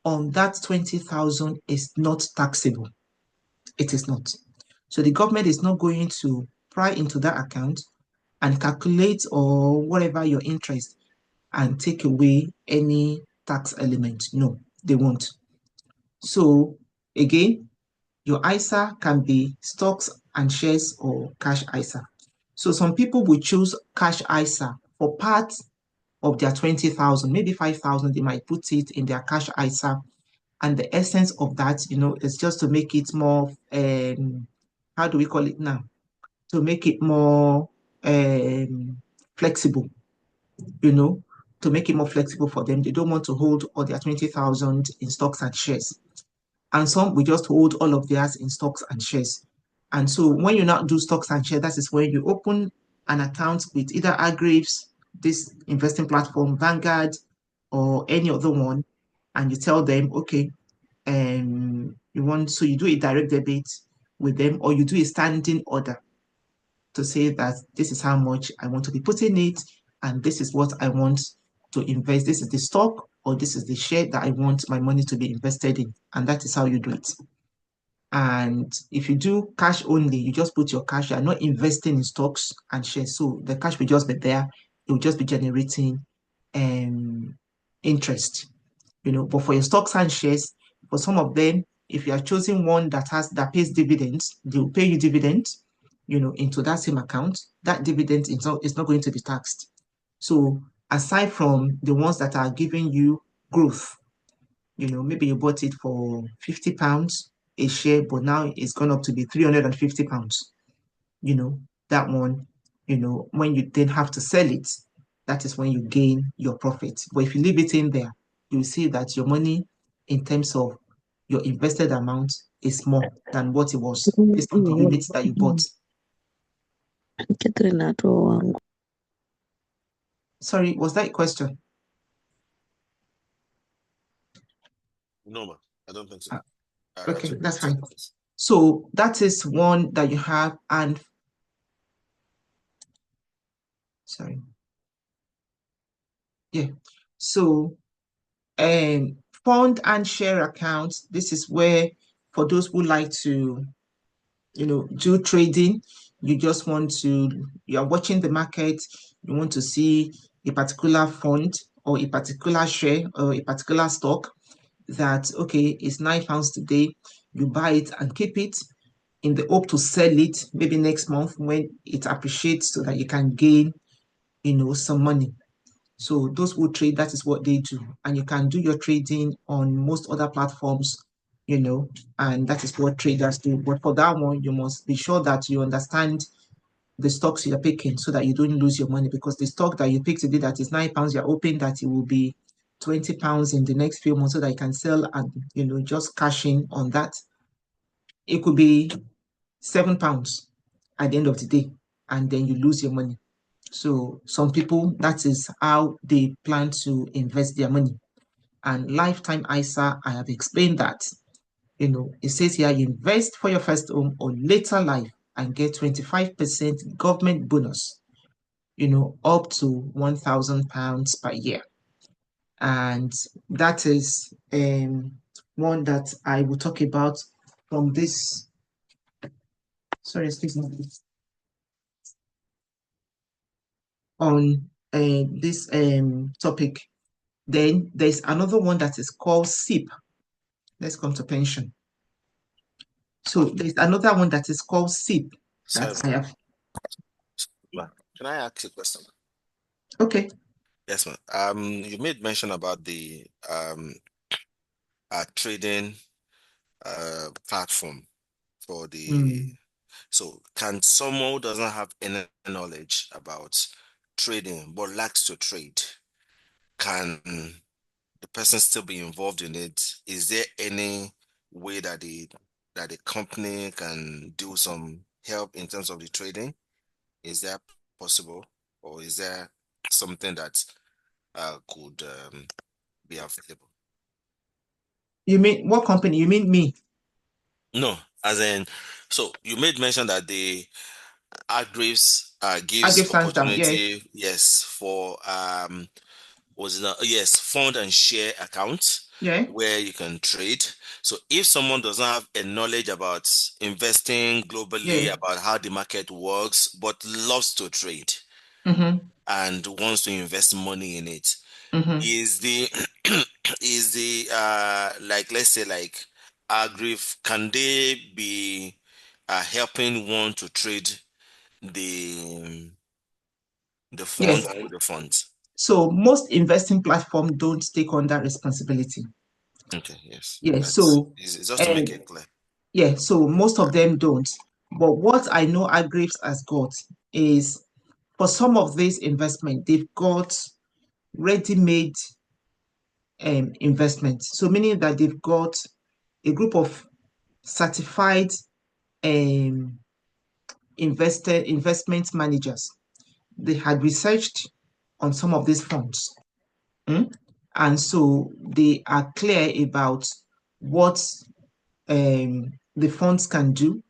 on that 20,000 is not taxable. It is not. So the government is not going to pry into that account and calculate or whatever your interest and take away any tax element. No, they won't. So again, your ISA can be stocks and shares or cash ISA. So some people will choose cash ISA for part of their 20,000, maybe 5,000, they might put it in their cash ISA. And the essence of that, is just to make it more, how do we call it now? To make it more flexible, you know, to make it more flexible for them. They don't want to hold all their 20,000 in stocks and shares. And some will just hold all of theirs in stocks and shares. And so when you now do stocks and shares, that is when you open an account with either Agraves, this investing platform, Vanguard, or any other one, and you tell them, okay, so you do a direct debit with them, or you do a standing order to say that this is how much I want to be putting it, and this is what I want to invest. This is the stock, or this is the share that I want my money to be invested in, and that is how you do it. And if you do cash only, you just put your cash. You are not investing in stocks and shares, so the cash will just be there. It will just be generating interest, But for your stocks and shares, for some of them, if you are choosing one that pays dividends, they will pay you dividends, into that same account. That dividend is not going to be taxed. So aside from the ones that are giving you growth, maybe you bought it for £50 a share, but now it's gone up to be £350. That one, when you then have to sell it, that is when you gain your profit. But if you leave it in there, you see that your money, in terms of your invested amount, is more than what it was based on the units that you bought. Sorry, was that a question? No, ma, I don't think so. Okay, that's fine. So that is one that you have, and sorry. Yeah. So fund and share accounts, this is where for those who like to, do trading. You just want to, you are watching the market, you want to see a particular fund or a particular share or a particular stock that, okay, it's £9 today. You buy it and keep it in the hope to sell it maybe next month when it appreciates so that you can gain, some money. So those who trade, that is what they do. And you can do your trading on most other platforms, and that is what traders do. But for that one, you must be sure that you understand the stocks you're picking so that you don't lose your money, because the stock that you pick today that is £9, you're hoping that it will be £20 in the next few months so that you can sell and, just cash in on that. It could be £7 at the end of the day, and then you lose your money. So some people, that is how they plan to invest their money. And lifetime ISA, I have explained that. It says here, you invest for your first home or later life and get 25% government bonus, up to £1,000 per year. And that is one that I will talk about from this. Sorry, excuse me. On this topic. Then there's another one that is called SIP. Let's come to pension. So there's another one that is called SIP that Sorry, I have. can I ask you a question? Okay. Yes, ma'am. You made mention about the trading platform for the. Mm. So can someone who doesn't have any knowledge about trading but likes to trade, can the person still be involved in it? Is there any way that the company can do some help in terms of the trading? Is that possible, or is there something that could be available? You mean what company? You mean me? No, as in, so you made mention that the Agrips I gives give hands down. Yeah. opportunity, yes, for was it yes, fund and share accounts Yeah. where you can trade. So if someone doesn't have a knowledge about investing Yeah. globally, about how the market works, but loves to trade Mm-hmm. and wants to invest money in it, Mm-hmm. is the is the like, let's say, like Agrif, can they be helping one to trade the the Yes. fund or the funds? So most investing platforms don't take on that responsibility. Okay, yes, Yeah. that's So it's just to make um it clear. yeah, so most of them don't. But what I know Agrips has got is, for some of these investment, they've got ready-made investments. So meaning that they've got a group of certified um, investment managers. They had researched on some of these funds. Mm? And so they are clear about what the funds can do.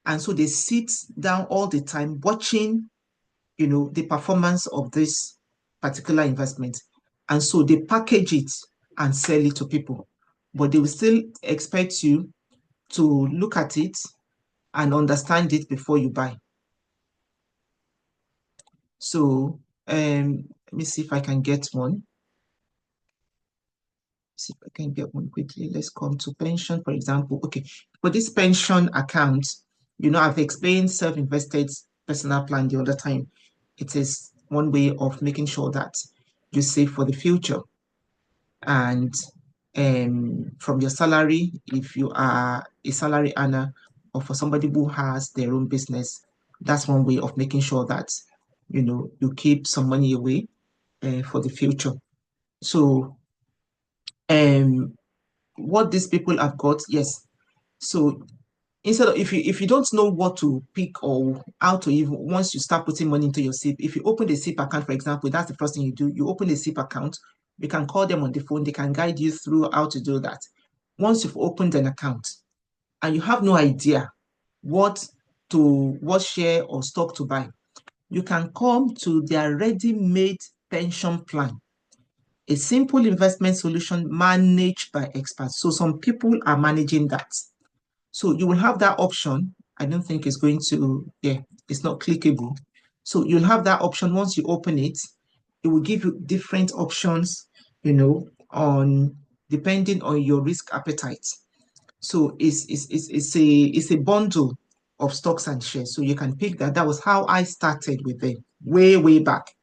And so they sit down all the time watching, the performance of this particular investment. And so they package it and sell it to people. But they will still expect you to look at it and understand it before you buy. So let me see if I can get one. See if I can get one quickly. Let's come to pension, for example. Okay, for this pension account, I've explained self-invested personal plan the other time. It is one way of making sure that you save for the future. And from your salary, if you are a salary earner, or for somebody who has their own business, that's one way of making sure that you keep some money away for the future. So what these people have got, yes. So instead of, if you don't know what to pick or how to, even once you start putting money into your SIP, if you open the SIP account, for example, that's the first thing you do. You open a SIP account, you can call them on the phone, they can guide you through how to do that. Once you've opened an account and you have no idea what what share or stock to buy, you can come to their ready-made pension plan, a simple investment solution managed by experts. So some people are managing that. So you will have that option. I don't think it's going to, yeah, it's not clickable. So you'll have that option once you open it. It will give you different options, on depending on your risk appetite. So it's a bundle of stocks and shares. So you can pick that. That was how I started with them way back.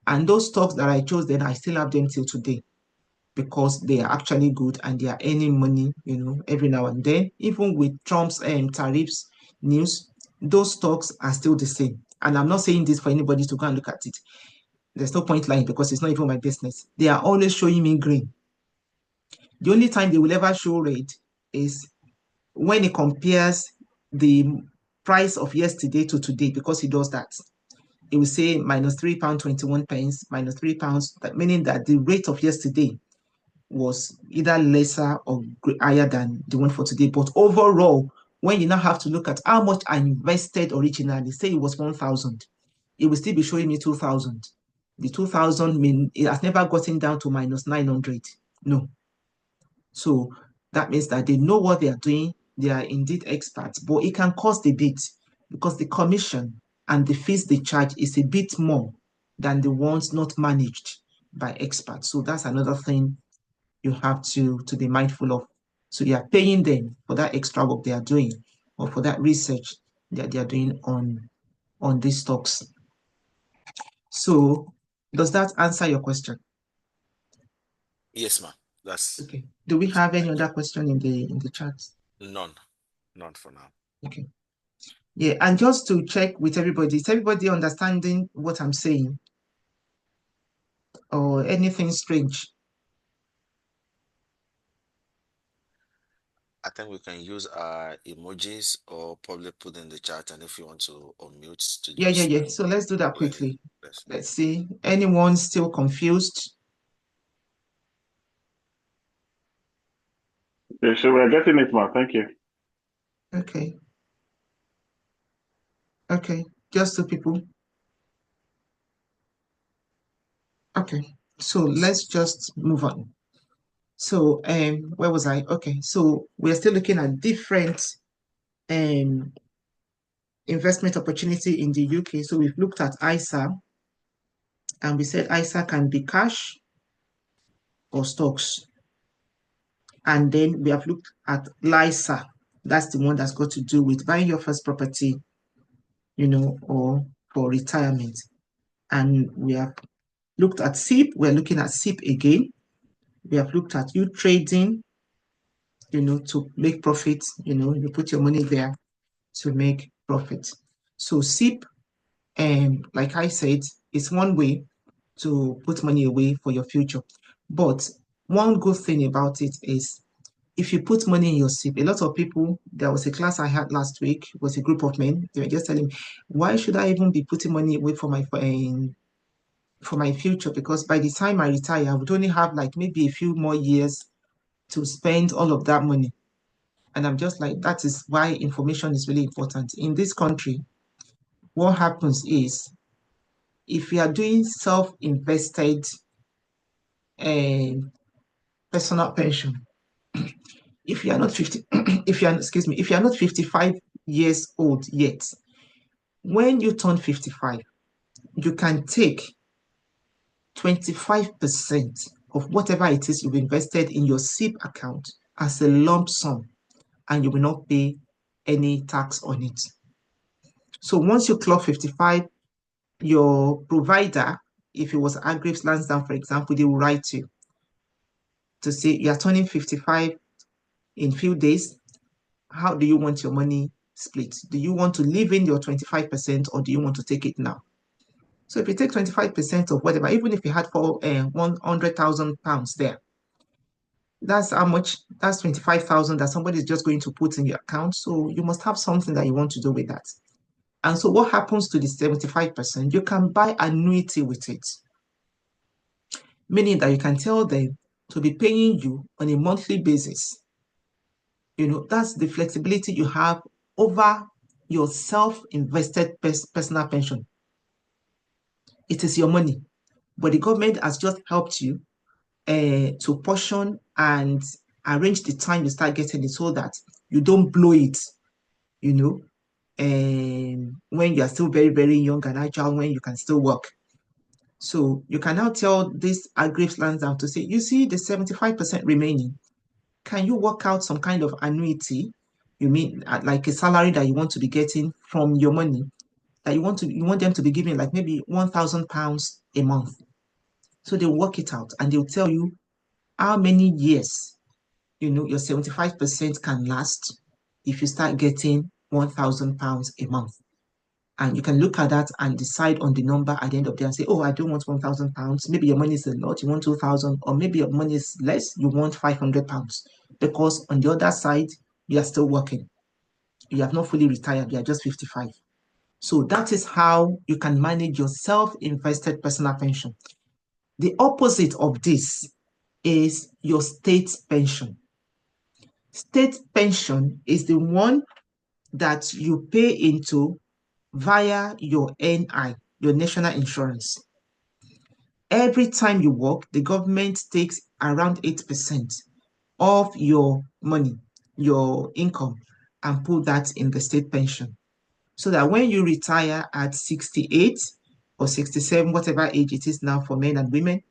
And those stocks that I chose, then I still have them till today because they are actually good and they are earning money, every now and then. Even with Trump's tariffs news, those stocks are still the same. And I'm not saying this for anybody to go and look at it. There's no point lying because it's not even my business. They are always showing me green. The only time they will ever show red is when it compares the price of yesterday to today, because it does that. It will say minus £3.21, minus £3, meaning that the rate of yesterday was either lesser or higher than the one for today. But overall, when you now have to look at how much I invested originally, say it was 1,000, it will still be showing me 2,000. The 2,000 mean it has never gotten down to minus 900. No. So that means that they know what they are doing. They are indeed experts, but it can cost a bit because the commission and the fees they charge is a bit more than the ones not managed by experts. So that's another thing you have to be mindful of. So you are paying them for that extra work they are doing or for that research that they are doing on these stocks. So does that answer your question? Yes, ma'am. That's Okay. Do we that's have any thank you. other question in the chat? None for now. Okay. Yeah, and just to check with everybody, is everybody understanding what I'm saying or anything strange? I think we can use our emojis or probably put in the chat, and if you want to unmute to Yeah, yeah, just yeah. So let's do that go ahead. quickly. Yes. Let's see. Anyone still confused? Yeah, so we're getting it, ma. Thank you. Okay. Okay. Just two people. Okay. So let's just move on. So where was I? Okay. So we're still looking at different um investment opportunity in the UK. So we've looked at ISA and we said ISA can be cash or stocks. And then we have looked at LISA. That's the one that's got to do with buying your first property, or for retirement. And we have looked at SIP. We're looking at SIP again. We have looked at you trading, to make profits. You put your money there to make profit. So SIP, like I said, is one way to put money away for your future. But one good thing about it is if you put money in your SIP, a lot of people, there was a class I had last week, it was a group of men, they were just telling me, why should I even be putting money away for my future? Because by the time I retire, I would only have like maybe a few more years to spend all of that money. And I'm just like, that is why information is really important. In this country, what happens is if you are doing self-invested uh, personal pension, if you are not 50, if you are not 55 years old yet, when you turn 55, you can take 25% of whatever it is you've invested in your SIP account as a lump sum, and you will not pay any tax on it. So once you clock 55, your provider, if it was Agrips Lansdowne, for example, they will write you to say you are turning 55 in few days. How do you want your money split? Do you want to leave in your 25% or do you want to take it now? So if you take 25% of whatever, even if you had for £100,000 there, that's how much, that's 25,000 that somebody is just going to put in your account. So you must have something that you want to do with that. And so what happens to the 75%? You can buy annuity with it, meaning that you can tell them to be paying you on a monthly basis. That's the flexibility you have over your self-invested personal pension. It is your money, but the government has just helped you to portion and arrange the time you start getting it so that You don't blow it, you know, and when you are still very, very young and agile, when you can still work. So you can now tell this aggregate lands down to say, you see the 75% remaining. Can you work out some kind of annuity? You mean like a salary that you want to be getting from your money that you want them to be giving like maybe £1,000 a month. So they work it out and they'll tell you how many years, your 75% can last if you start getting £1,000 a month. And you can look at that and decide on the number at the end of the day and say, oh, I don't want £1,000. Maybe your money is a lot, you want 2,000, or maybe your money is less, you want £500. Because on the other side, you are still working. You have not fully retired, you are just 55. So that is how you can manage your self-invested personal pension. The opposite of this is your state pension. State pension is the one that you pay into via your NI, your national insurance. Every time you work, the government takes around 8% of your money, your income, and put that in the state pension. So that when you retire at 68 or 67, whatever age it is now for men and women,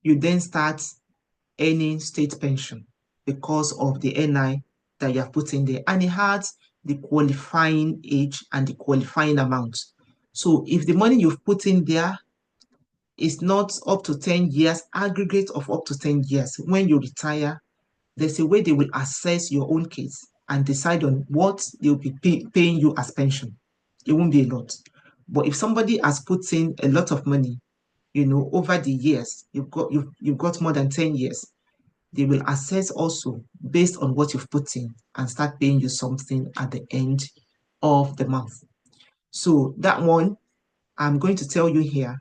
you then start earning state pension because of the NI that you have put in there. And it has the qualifying age and the qualifying amount. So if the money you've put in there is not up to 10 years, aggregate of up to 10 years, when you retire, there's a way they will assess your own case and decide on what they'll be paying you as pension. It won't be a lot. But if somebody has put in a lot of money, over the years, you've got more than 10 years, they will assess also based on what you've put in and start paying you something at the end of the month. So that one, I'm going to tell you here,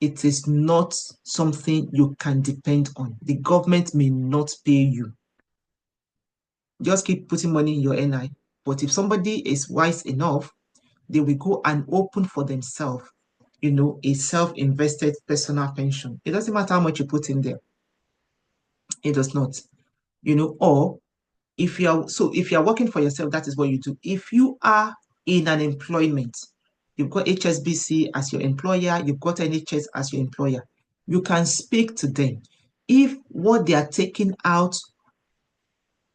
it is not something you can depend on. The government may not pay you. Just keep putting money in your NI. But if somebody is wise enough, they will go and open for themselves, a self-invested personal pension. It doesn't matter how much you put in there. It does not, or if you're working for yourself, that is what you do. If you are in an employment, you've got HSBC as your employer, you've got NHS as your employer, you can speak to them. If what they are taking out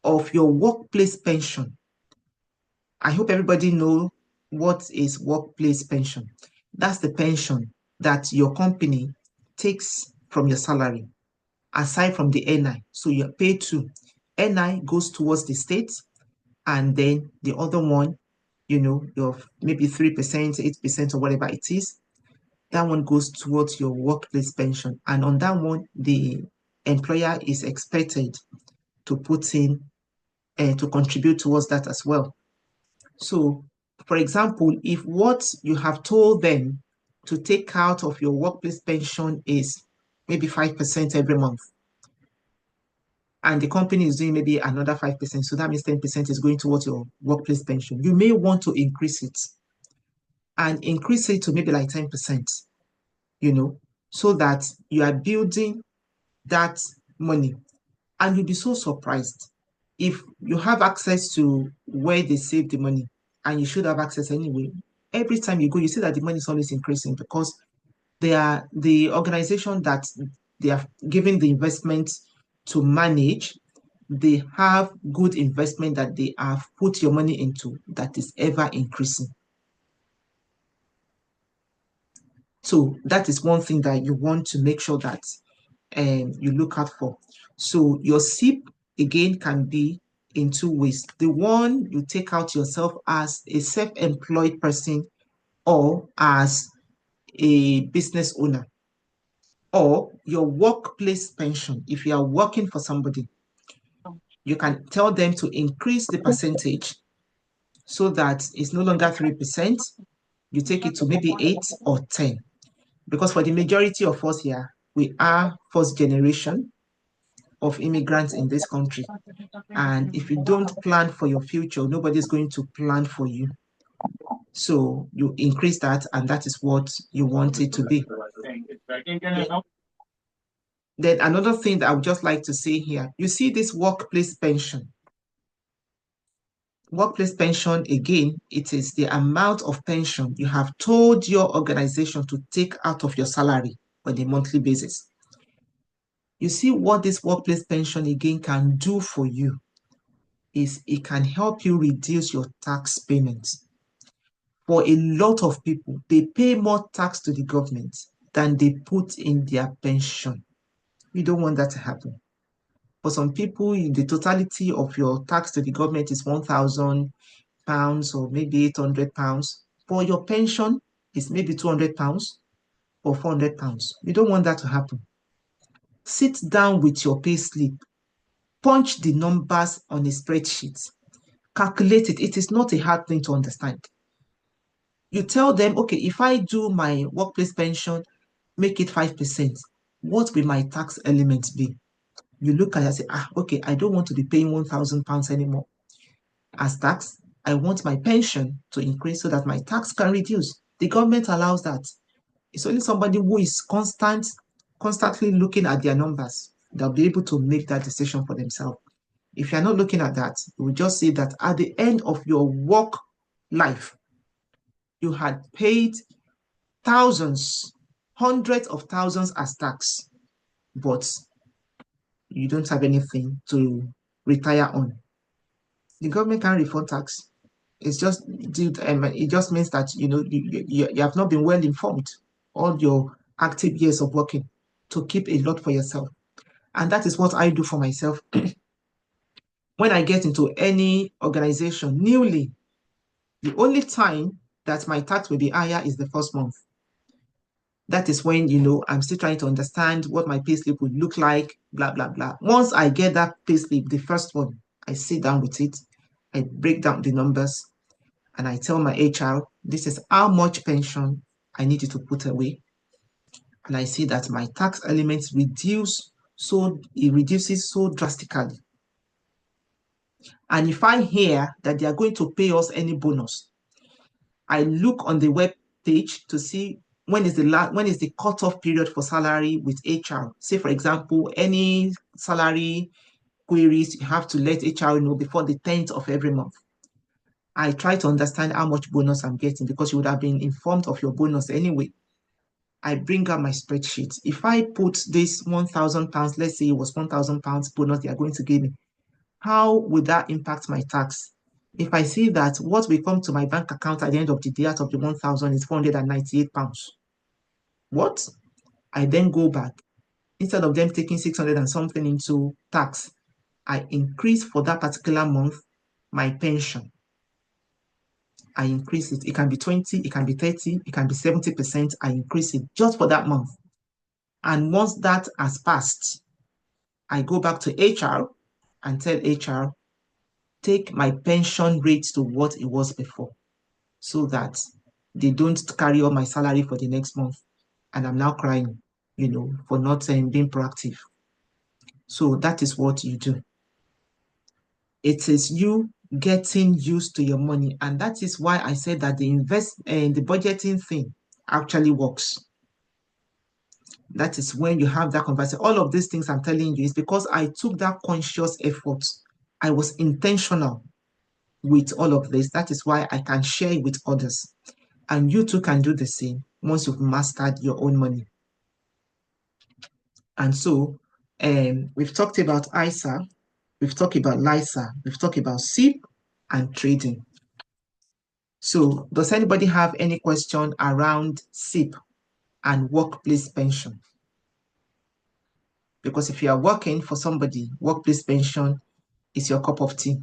of your workplace pension, I hope everybody know what is workplace pension. That's the pension that your company takes from your salary, aside from the NI. So you're paid to. NI goes towards the state, and then the other one, your maybe 3%, 8%, or whatever it is, that one goes towards your workplace pension. And on that one, the employer is expected to put in and to contribute towards that as well. So, for example, if what you have told them to take out of your workplace pension is maybe 5% every month, and the company is doing maybe another 5%, so that means 10% is going towards your workplace pension, you may want to increase it and increase it to maybe like 10%, so that you are building that money. And you'll be so surprised if you have access to where they save the money, and you should have access anyway. Every time you go, you see that the money is always increasing because they are the organization that they are giving the investment to manage. They have good investment that they have put your money into that is ever increasing. So that is one thing that you want to make sure that you look out for. So your SIP again can be in two ways. The one you take out yourself as a self-employed person or as a business owner, or your workplace pension. If you are working for somebody, you can tell them to increase the percentage so that it's no longer 3%. You take it to maybe 8 or 10. Because for the majority of us here, we are first generation of immigrants in this country. And if you don't plan for your future, nobody's going to plan for you. So you increase that, and that is what you want it to be. Yeah. Then another thing that I would just like to say here, you see this workplace pension. Workplace pension, again, it is the amount of pension you have told your organization to take out of your salary on a monthly basis. You see what this workplace pension again can do for you is it can help you reduce your tax payments. For a lot of people, they pay more tax to the government than they put in their pension. You don't want that to happen. For some people, the totality of your tax to the government is £1,000 or maybe £800. For your pension, is maybe £200 or £400. You don't want that to happen. Sit down with your pay slip, punch the numbers on a spreadsheet, calculate it. It is not a hard thing to understand. You tell them, okay, if I do my workplace pension, make it 5%, what will my tax element be? You look at it and say, okay, I don't want to be paying £1,000 anymore as tax. I want my pension to increase so that my tax can reduce. The government allows that. It's only somebody who is constantly looking at their numbers that'll be able to make that decision for themselves. If you're not looking at that, you will just see that at the end of your work life, you had paid thousands, hundreds of thousands as tax, but you don't have anything to retire on. The government can't refund tax. It just means that you have not been well informed all your active years of working to keep a lot for yourself. And that is what I do for myself. When I get into any organization newly, the only time that my tax will be higher is the first month. That is when, I'm still trying to understand what my payslip would look like, blah, blah, blah. Once I get that payslip, the first one, I sit down with it, I break down the numbers, and I tell my HR, this is how much pension I need you to put away. And I see that my tax elements it reduces so drastically. And if I hear that they are going to pay us any bonus, I look on the web page to see when is the cutoff period for salary with HR. Say, for example, any salary queries, you have to let HR know before the 10th of every month. I try to understand how much bonus I'm getting because you would have been informed of your bonus anyway. I bring out my spreadsheet. If I put this £1,000, let's say it was £1,000 bonus they are going to give me, how would that impact my tax? If I see that what will come to my bank account at the end of the day out of the 1,000 is £498, what? I then go back. Instead of them taking 600 and something into tax, I increase for that particular month my pension. I increase it. It can be 20, it can be 30, it can be 70%. I increase it just for that month. And once that has passed, I go back to HR and tell HR, take my pension rate to what it was before so that they don't carry on my salary for the next month. And I'm now crying, for not being proactive. So that is what you do. It is you getting used to your money. And that is why I said that the budgeting thing actually works. That is when you have that conversation. All of these things I'm telling you is because I took that conscious effort. I was intentional with all of this. That is why I can share it with others. And you too can do the same once you've mastered your own money. And so we've talked about ISA, we've talked about LISA, we've talked about SIP and trading. So does anybody have any question around SIP and workplace pension? Because if you are working for somebody, workplace pension is your cup of tea.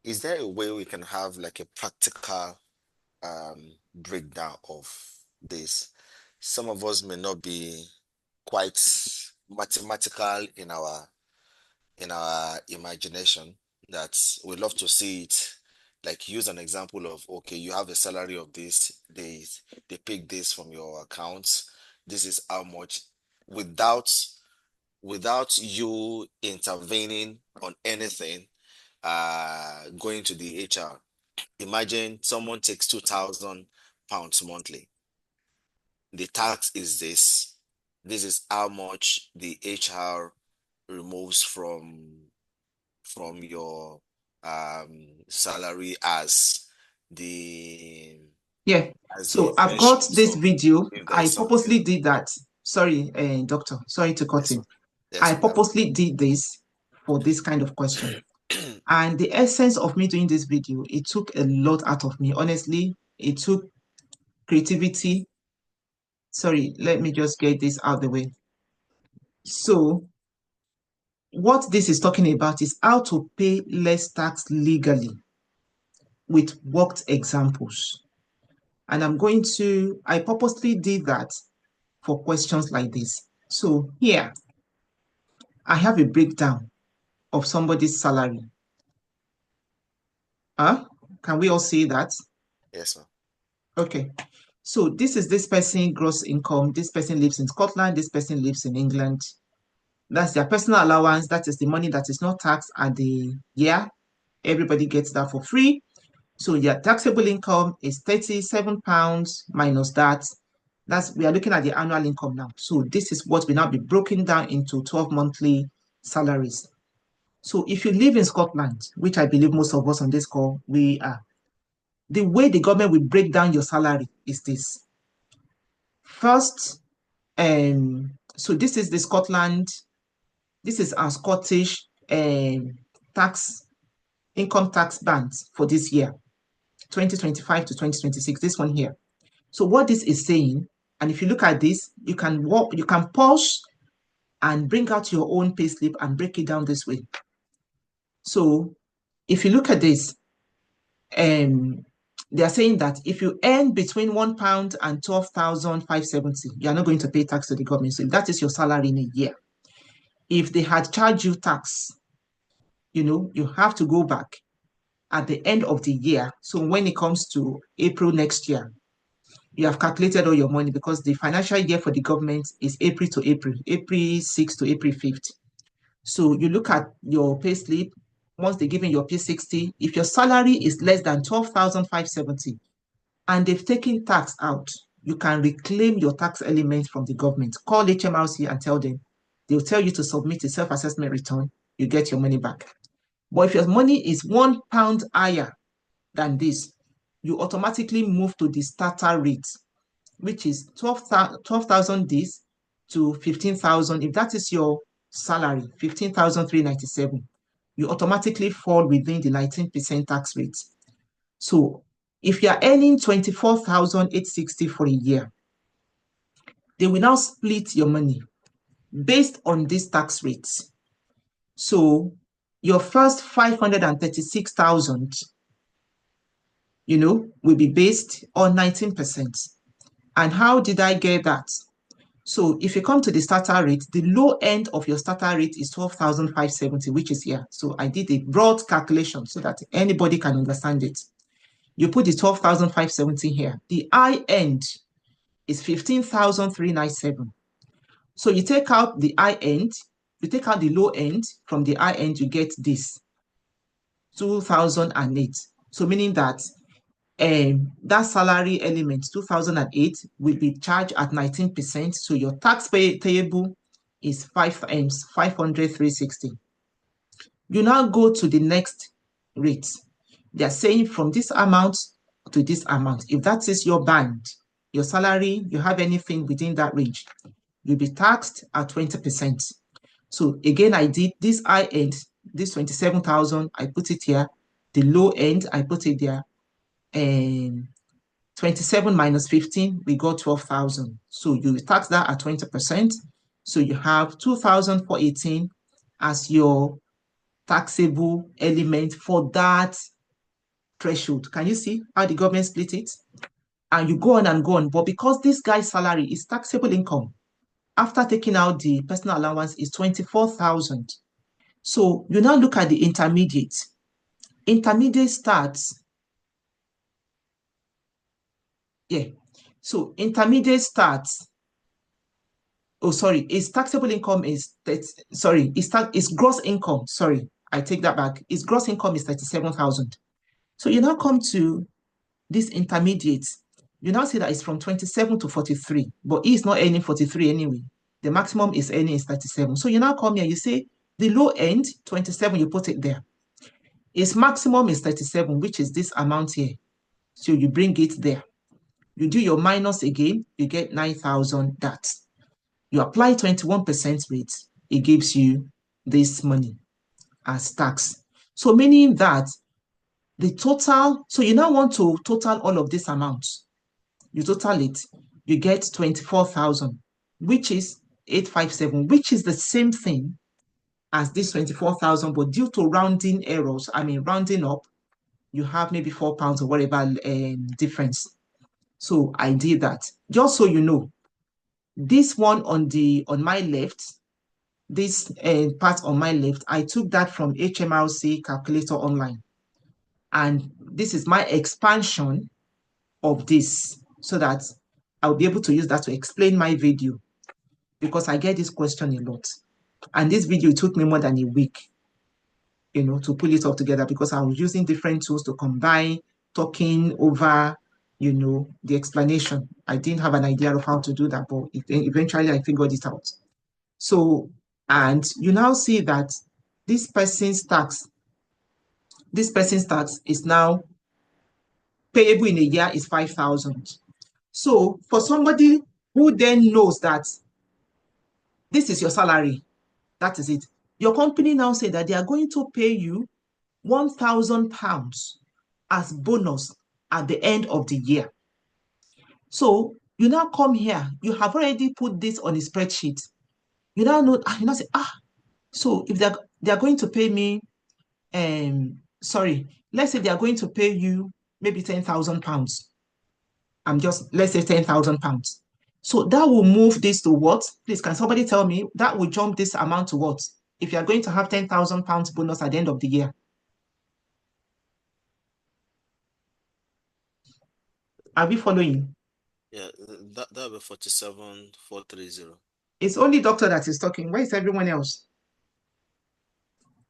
Is there a way we can have like a practical breakdown of this? Some of us may not be quite mathematical in our imagination, that we love to see it, like use an example of, okay, you have a salary of this, they pick this from your accounts, this is how much, without you intervening on anything, going to the HR. Imagine someone takes £2,000 monthly. The tax is this. This is how much the HR removes from your salary as the Yeah. as the So I've got intention. this So video. if there I is something, purposely did that. Sorry, doctor. Sorry to cut yes, in. ma'am. Yes, I madam. purposely did this for this kind of question. And the essence of me doing this video, it took a lot out of me. Honestly, it took creativity. Sorry, let me just get this out of the way. So what this is talking about is how to pay less tax legally with worked examples. And I purposely did that for questions like this. So here, I have a breakdown of somebody's salary. Huh? Can we all see that? Yes, ma'am. Okay. So this is this person gross income. This person lives in Scotland. This person lives in England. That's their personal allowance. That is the money that is not taxed at the year. Everybody gets that for free. So your taxable income is £37 minus that. We are looking at the annual income now. So this is what will now be broken down into 12 monthly salaries. So if you live in Scotland, which I believe most of us on this call, we are, the way the government will break down your salary is this. First, so this is the Scotland, this is our Scottish tax income tax bands for this year, 2025 to 2026, this one here. So what this is saying, and if you look at this, you can pause and bring out your own payslip and break it down this way. So if you look at this, they are saying that if you earn between £1 and 12,570, you are not going to pay tax to the government. So if that is your salary in a year, if they had charged you tax, you have to go back at the end of the year. So when it comes to April next year, you have calculated all your money because the financial year for the government is April to April, April 6th to April 5th. So you look at your pay slip. Once they give you your P60, if your salary is less than 12,570 and they've taken tax out, you can reclaim your tax element from the government. Call HMRC and tell them. They'll tell you to submit a self-assessment return. You get your money back. But if your money is £1 higher than this, you automatically move to the starter rate, which is 12,000 this to 15,000. If that is your salary, 15,397, you automatically fall within the 19% tax rate. So if you are earning 24,860 for a year, they will now split your money based on these tax rates. So your first 536,000, will be based on 19%. And how did I get that? So if you come to the starter rate, the low end of your starter rate is 12,570, which is here. So I did a broad calculation so that anybody can understand it. You put the 12,570 here. The high end is 15,397. So you take out the high end, you take out the low end. From the high end, you get this, 2008. So meaning that that salary element, 2008, will be charged at 19%. So your tax payable is 500,360. You now go to the next rate. They're saying from this amount to this amount. If that is your band, your salary, you have anything within that range, you'll be taxed at 20%. So again, I did this high end, this 27,000, I put it here. The low end, I put it there. And 27 minus 15, we got 12,000. So you tax that at 20%. So you have 2,418 as your taxable element for that threshold. Can you see how the government split it? And you go on and go on. But because this guy's salary is taxable income, after taking out the personal allowance is 24,000. So you now look at the intermediate. Intermediate starts, So intermediate starts, his taxable income is, his gross income, I take that back. His gross income is 37,000. So you now come to this intermediate, you now see that it's from 27 to 43, but he's not earning 43 anyway. The maximum is earning is 37. So you now come here, you say the low end, 27, you put it there. Its maximum is 37, which is this amount here. So you bring it there. You do your minus again, you get 9,000 that. You apply 21% rate, it gives you this money as tax. So meaning that the total, so you now want to total all of this amount. You total it, you get 24,000, which is 857, which is the same thing as this 24,000, but due to rounding errors, rounding up, you have maybe £4 or whatever difference. So I did that. Just so you know, this one on my left, this part on my left, I took that from HMRC calculator online. And this is my expansion of this so that I'll be able to use that to explain my video, because I get this question a lot. And this video took me more than a week, to pull it all together, because I was using different tools to combine, talking over, the explanation. I didn't have an idea of how to do that, but eventually I figured it out. So, and you now see that this person's tax is now payable in a year is 5,000. So for somebody who then knows that this is your salary, that is it. Your company now say that they are going to pay you £1,000 as bonus at the end of the year. So you now come here, you have already put this on a spreadsheet. You now know, you now say, so if they're going to pay me, let's say they are going to pay you maybe £10,000. Let's say £10,000. So that will move this to what? Please, can somebody tell me that will jump this amount to what? If you are going to have £10,000 bonus at the end of the year. Are we following? Yeah, that'll be 47,430. It's only doctor that is talking. Where is everyone else?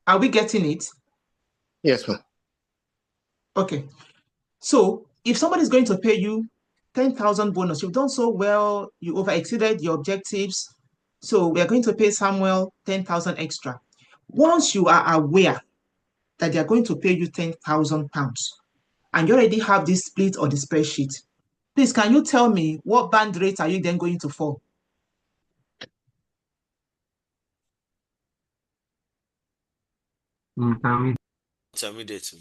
Are we getting it? Yes, ma'am. Okay. So if somebody is going to pay you 10,000 bonus, you've done so well, you over exceeded your objectives. So we are going to pay Samuel 10,000 extra. Once you are aware that they are going to pay you £10,000 and you already have this split on the spreadsheet, please, can you tell me what band rate are you then going to fall? Intermediate.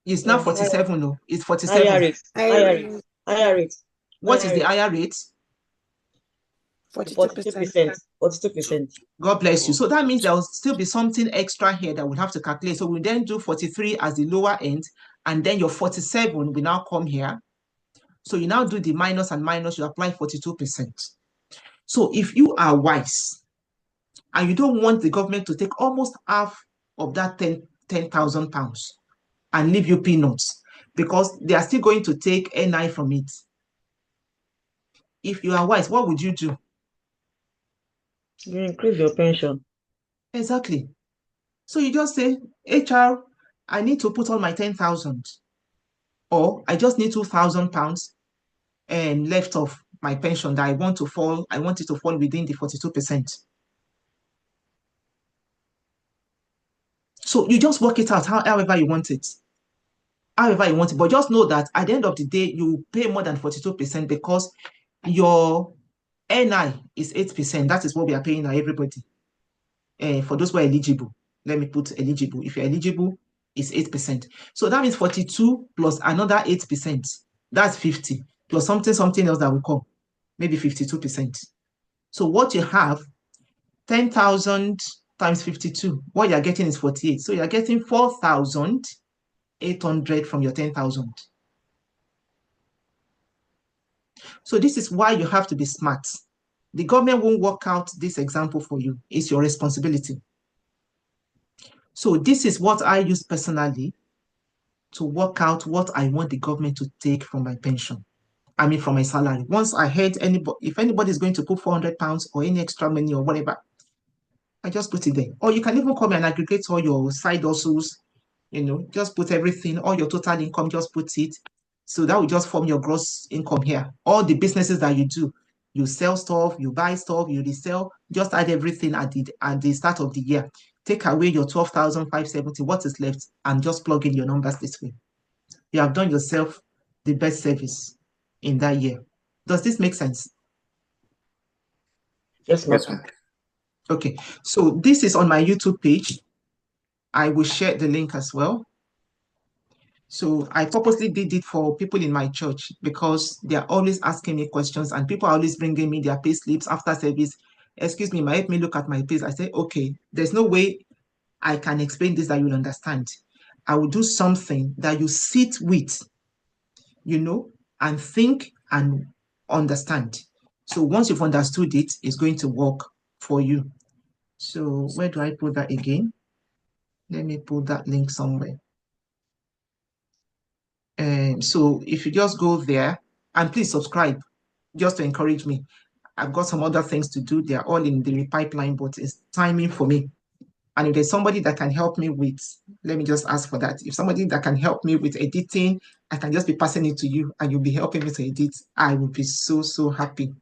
It's not 47, no, it's 47. Higher rate. What is the higher rate? 42%. 42%. God bless you. So that means there will still be something extra here that we'll have to calculate. So we'll then do 43 as the lower end, and then your 47 will now come here. So you now do the minus and minus, you apply 42%. So if you are wise and you don't want the government to take almost half of that £10,000 and leave you peanuts, because they are still going to take NI from it. If you are wise, what would you do? You increase your pension. Exactly. So you just say, HR, I need to put on my 10,000, or I just need £2,000 and left of my pension that I want it to fall within the 42%. So you just work it out however you want it. But just know that at the end of the day, you pay more than 42% because your NI is 8%. That is what we are paying now, everybody. For those who are eligible, let me put eligible. If you're eligible, it's 8%. So that means 42 plus another 8%. That's 50 plus something else that will come, maybe 52%. So what you have, 10,000 times 52, what you're getting is 48. So you're getting 4,800 from your 10,000. So this is why you have to be smart. The government won't work out this example for you. It's your responsibility. So this is what I use personally to work out what I want the government to take from my pension. From my salary. Once I heard if anybody is going to put £400 or any extra money or whatever, I just put it there. Or you can even come and aggregate all your side hustles, just put everything, all your total income, just put it. So that will just form your gross income here. All the businesses that you do, you sell stuff, you buy stuff, you resell, just add everything at the start of the year. take away your 12,570, what is left, and just plug in your numbers this way. You have done yourself the best service in that year. Does this make sense? Yes, Yes, ma'am. ma'am. Okay, so this is on my YouTube page. I will share the link as well. So I purposely did it for people in my church because they are always asking me questions and people are always bringing me their pay slips after service. Excuse me, help me look at my pays. I say, okay, there's no way I can explain this that you'll understand. I will do something that you sit with, and think and understand. So once you've understood it, it's going to work for you. So where do I put that again? Let me put that link somewhere. So if you just go there and please subscribe just to encourage me. I've got some other things to do. They're all in the pipeline, but it's timing for me. And if there's somebody that can help me with, let me just ask for that. If somebody that can help me with editing, I can just be passing it to you and you'll be helping me to edit. I will be so, so happy.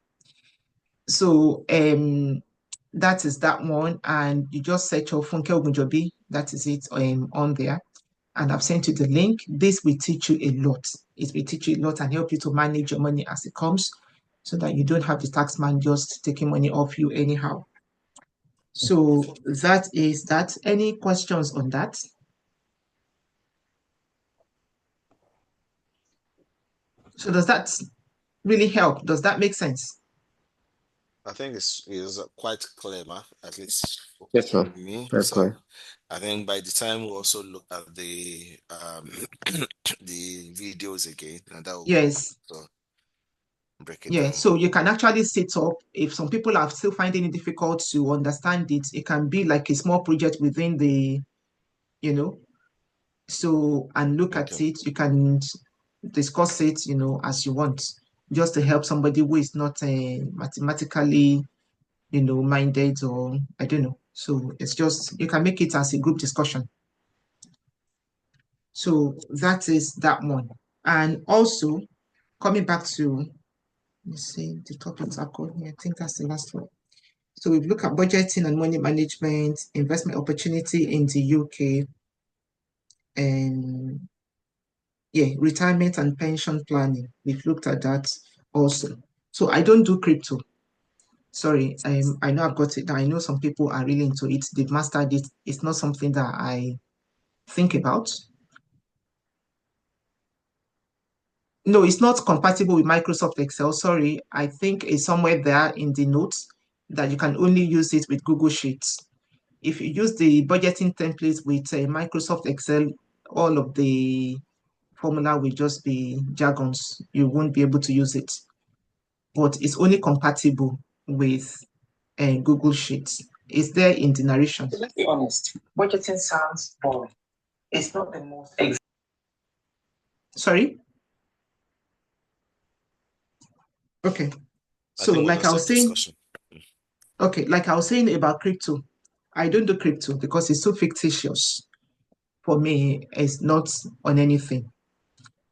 So that is that one. And you just search for Funke Ogunjobi. That is it on there. And I've sent you the link. This will teach you a lot. It will teach you a lot and help you to manage your money as it comes so that you don't have the tax man just taking money off you anyhow. So that is that. Any questions on that? So does that really help? Does that make sense? I think it's quite clear, ma, at least Yes, for ma'am. me. Very So clear. I think by the time we also look at the the videos again, and that will help. Yes. So break it Yeah. down. So you can actually sit up. If some people are still finding it difficult to understand it, it can be like a small project within the, you know, so and look at Okay. it. You can discuss it, as you want, just to help somebody who is not mathematically, minded, or I don't know. So it's just you can make it as a group discussion. So that is that one. And also coming back to, let me see, the topics are called here. I think that's the last one. So we've looked at budgeting and money management, investment opportunity in the UK, and yeah, retirement and pension planning. We've looked at that also. So I don't do crypto. Sorry, I know I've got it. I know some people are really into it. They've mastered it. It's not something that I think about. No, it's not compatible with Microsoft Excel. Sorry, I think it's somewhere there in the notes that you can only use it with Google Sheets. If you use the budgeting templates with Microsoft Excel, all of the formula will just be jargons. You won't be able to use it. But it's only compatible with Google Sheets. It's there in the narration. Let's be honest, budgeting sounds boring. It's not the most. Sorry? Okay. I So, think it was like I just a was saying, discussion. okay, like I was saying about crypto, I don't do crypto because it's so fictitious. For me, it's not on anything.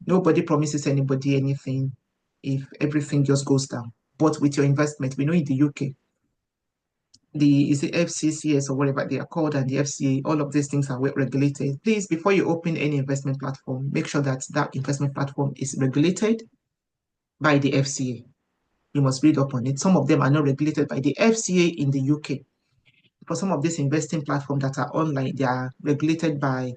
Nobody promises anybody anything if everything just goes down. But with your investment, we know in the UK, is the FCCS or whatever they are called, and the FCA, all of these things are well regulated. Please, before you open any investment platform, make sure that that investment platform is regulated by the FCA. You must read up on it. Some of them are not regulated by the FCA in the UK. For some of these investing platforms that are online, they are regulated by,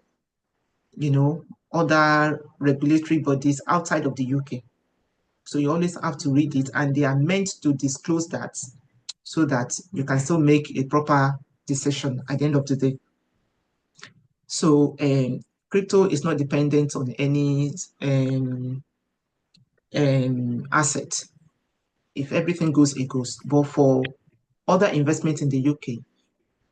other regulatory bodies outside of the UK. So you always have to read it, and they are meant to disclose that so that you can still make a proper decision at the end of the day. So crypto is not dependent on any asset. If everything goes, it goes. But for other investments in the UK,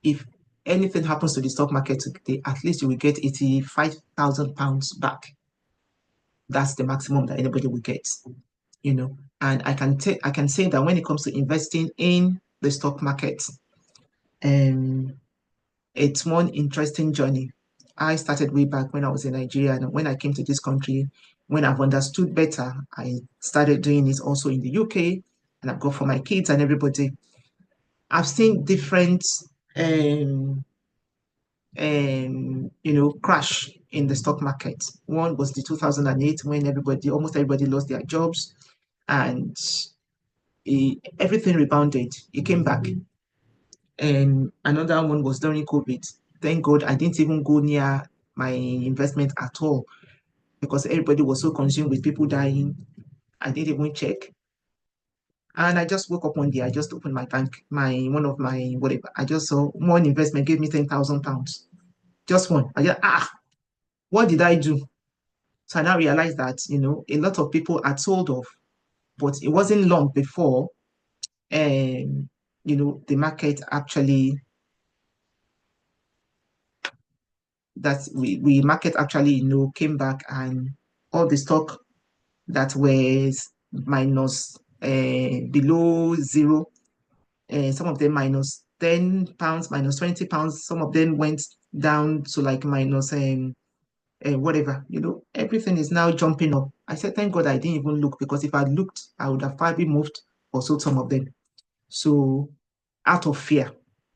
if anything happens to the stock market today, at least you will get £85,000 back. That's the maximum that anybody will get, And I can say that when it comes to investing in the stock market, it's one interesting journey. I started way back when I was in Nigeria, and when I came to this country, when I've understood better, I started doing it also in the UK, and I've got for my kids and everybody. I've seen different crash in the stock market. One was the 2008 when almost everybody lost their jobs, and everything rebounded. It came back. And another one was during COVID. Thank God I didn't even go near my investment at all because everybody was so consumed with people dying. I didn't even check. And I just woke up one day. I just opened my bank, one of my whatever. I just saw one investment gave me £10,000. Just one. I just what did I do? So I now realized that a lot of people are told off, but it wasn't long before the market actually we market actually came back, and all the stock that was minus below zero, some of them minus £10, minus £20, some of them went down to like minus whatever, everything is now jumping up. I said, thank God I didn't even look, because if I'd looked, I would have probably moved or sold some of them. So out of fear,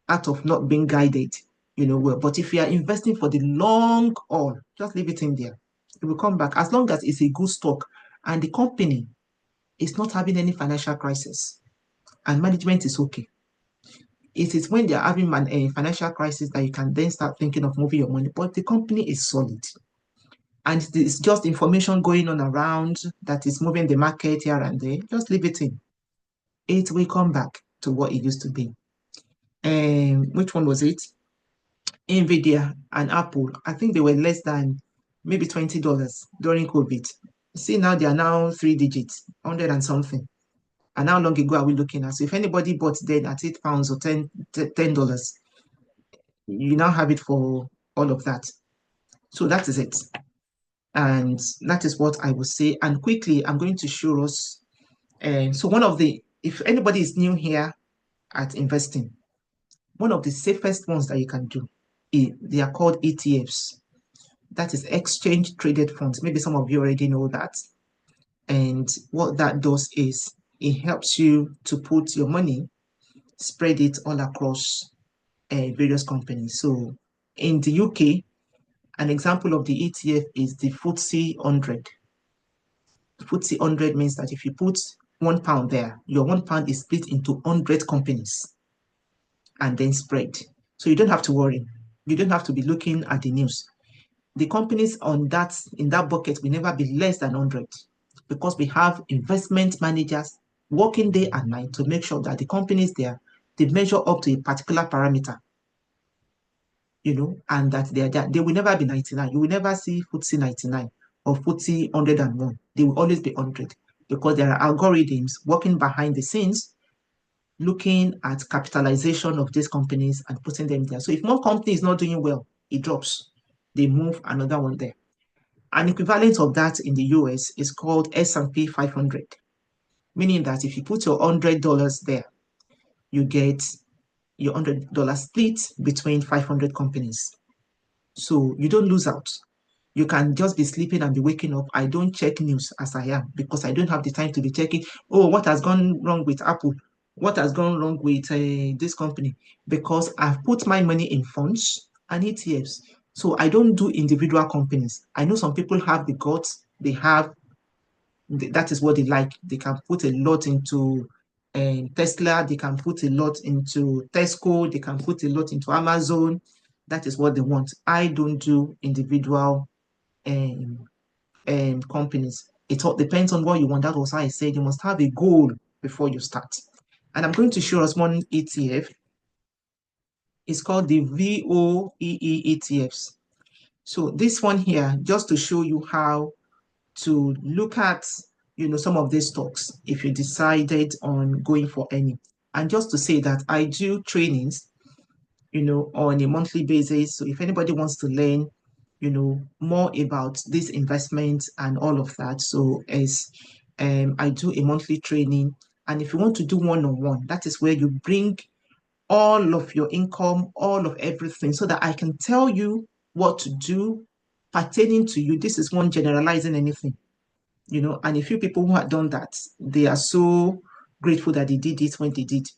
out of not being guided, well, but if you are investing for the long haul, just leave it in there. It will come back as long as it's a good stock and the company is not having any financial crisis and management is okay. It is when they're having a financial crisis that you can then start thinking of moving your money, but the company is solid. And it's just information going on around that is moving the market here and there. Just leave it in. It will come back to what it used to be. Which one was it? Nvidia and Apple. I think they were less than maybe $20 during COVID. See, now they are now 3 digits, 100 and something. And how long ago are we looking at? So if anybody bought then at £8 or $10, you now have it for all of that. So that is it. And that is what I will say. And quickly, I'm going to show us. So if anybody is new here at investing, one of the safest ones that you can do, they are called ETFs. That is exchange traded funds. Maybe some of you already know that. And what that does is it helps you to put your money, spread it all across various companies. So in the UK, an example of the ETF is the FTSE 100. The FTSE 100 means that if you put £1 there, your £1 is split into 100 companies and then spread. So you don't have to worry. You don't have to be looking at the news. The companies in that bucket will never be less than 100, because we have investment managers working day and night to make sure that the companies there, they measure up to a particular parameter, and that they will never be 99. You will never see FTSE 99 or FTSE 101. They will always be 100, because there are algorithms working behind the scenes looking at capitalization of these companies and putting them there. So if one company is not doing well, it drops. They move another one there. An equivalent of that in the US is called S&P 500, meaning that if you put your $100 there, you get your $100 split between 500 companies. So you don't lose out. You can just be sleeping and be waking up. I don't check news as I am, because I don't have the time to be checking, what has gone wrong with Apple? What has gone wrong with this company? Because I've put my money in funds and ETFs. So I don't do individual companies. I know some people have the guts. That is what they like. They can put a lot into Tesla. They can put a lot into Tesco. They can put a lot into Amazon. That is what they want. I don't do individual companies. It all depends on what you want. That was why I said you must have a goal before you start. And I'm going to show us one ETF. It's called the VOEE ETFs. So this one here, just to show you how to look at, some of these stocks if you decided on going for any. And just to say that I do trainings, on a monthly basis. So if anybody wants to learn, more about this investment and all of that. So I do a monthly training. And if you want to do one-on-one, that is where you bring all of your income, all of everything, so that I can tell you what to do pertaining to you. This is one generalizing anything, and a few people who had done that, they are so grateful that they did it when they did.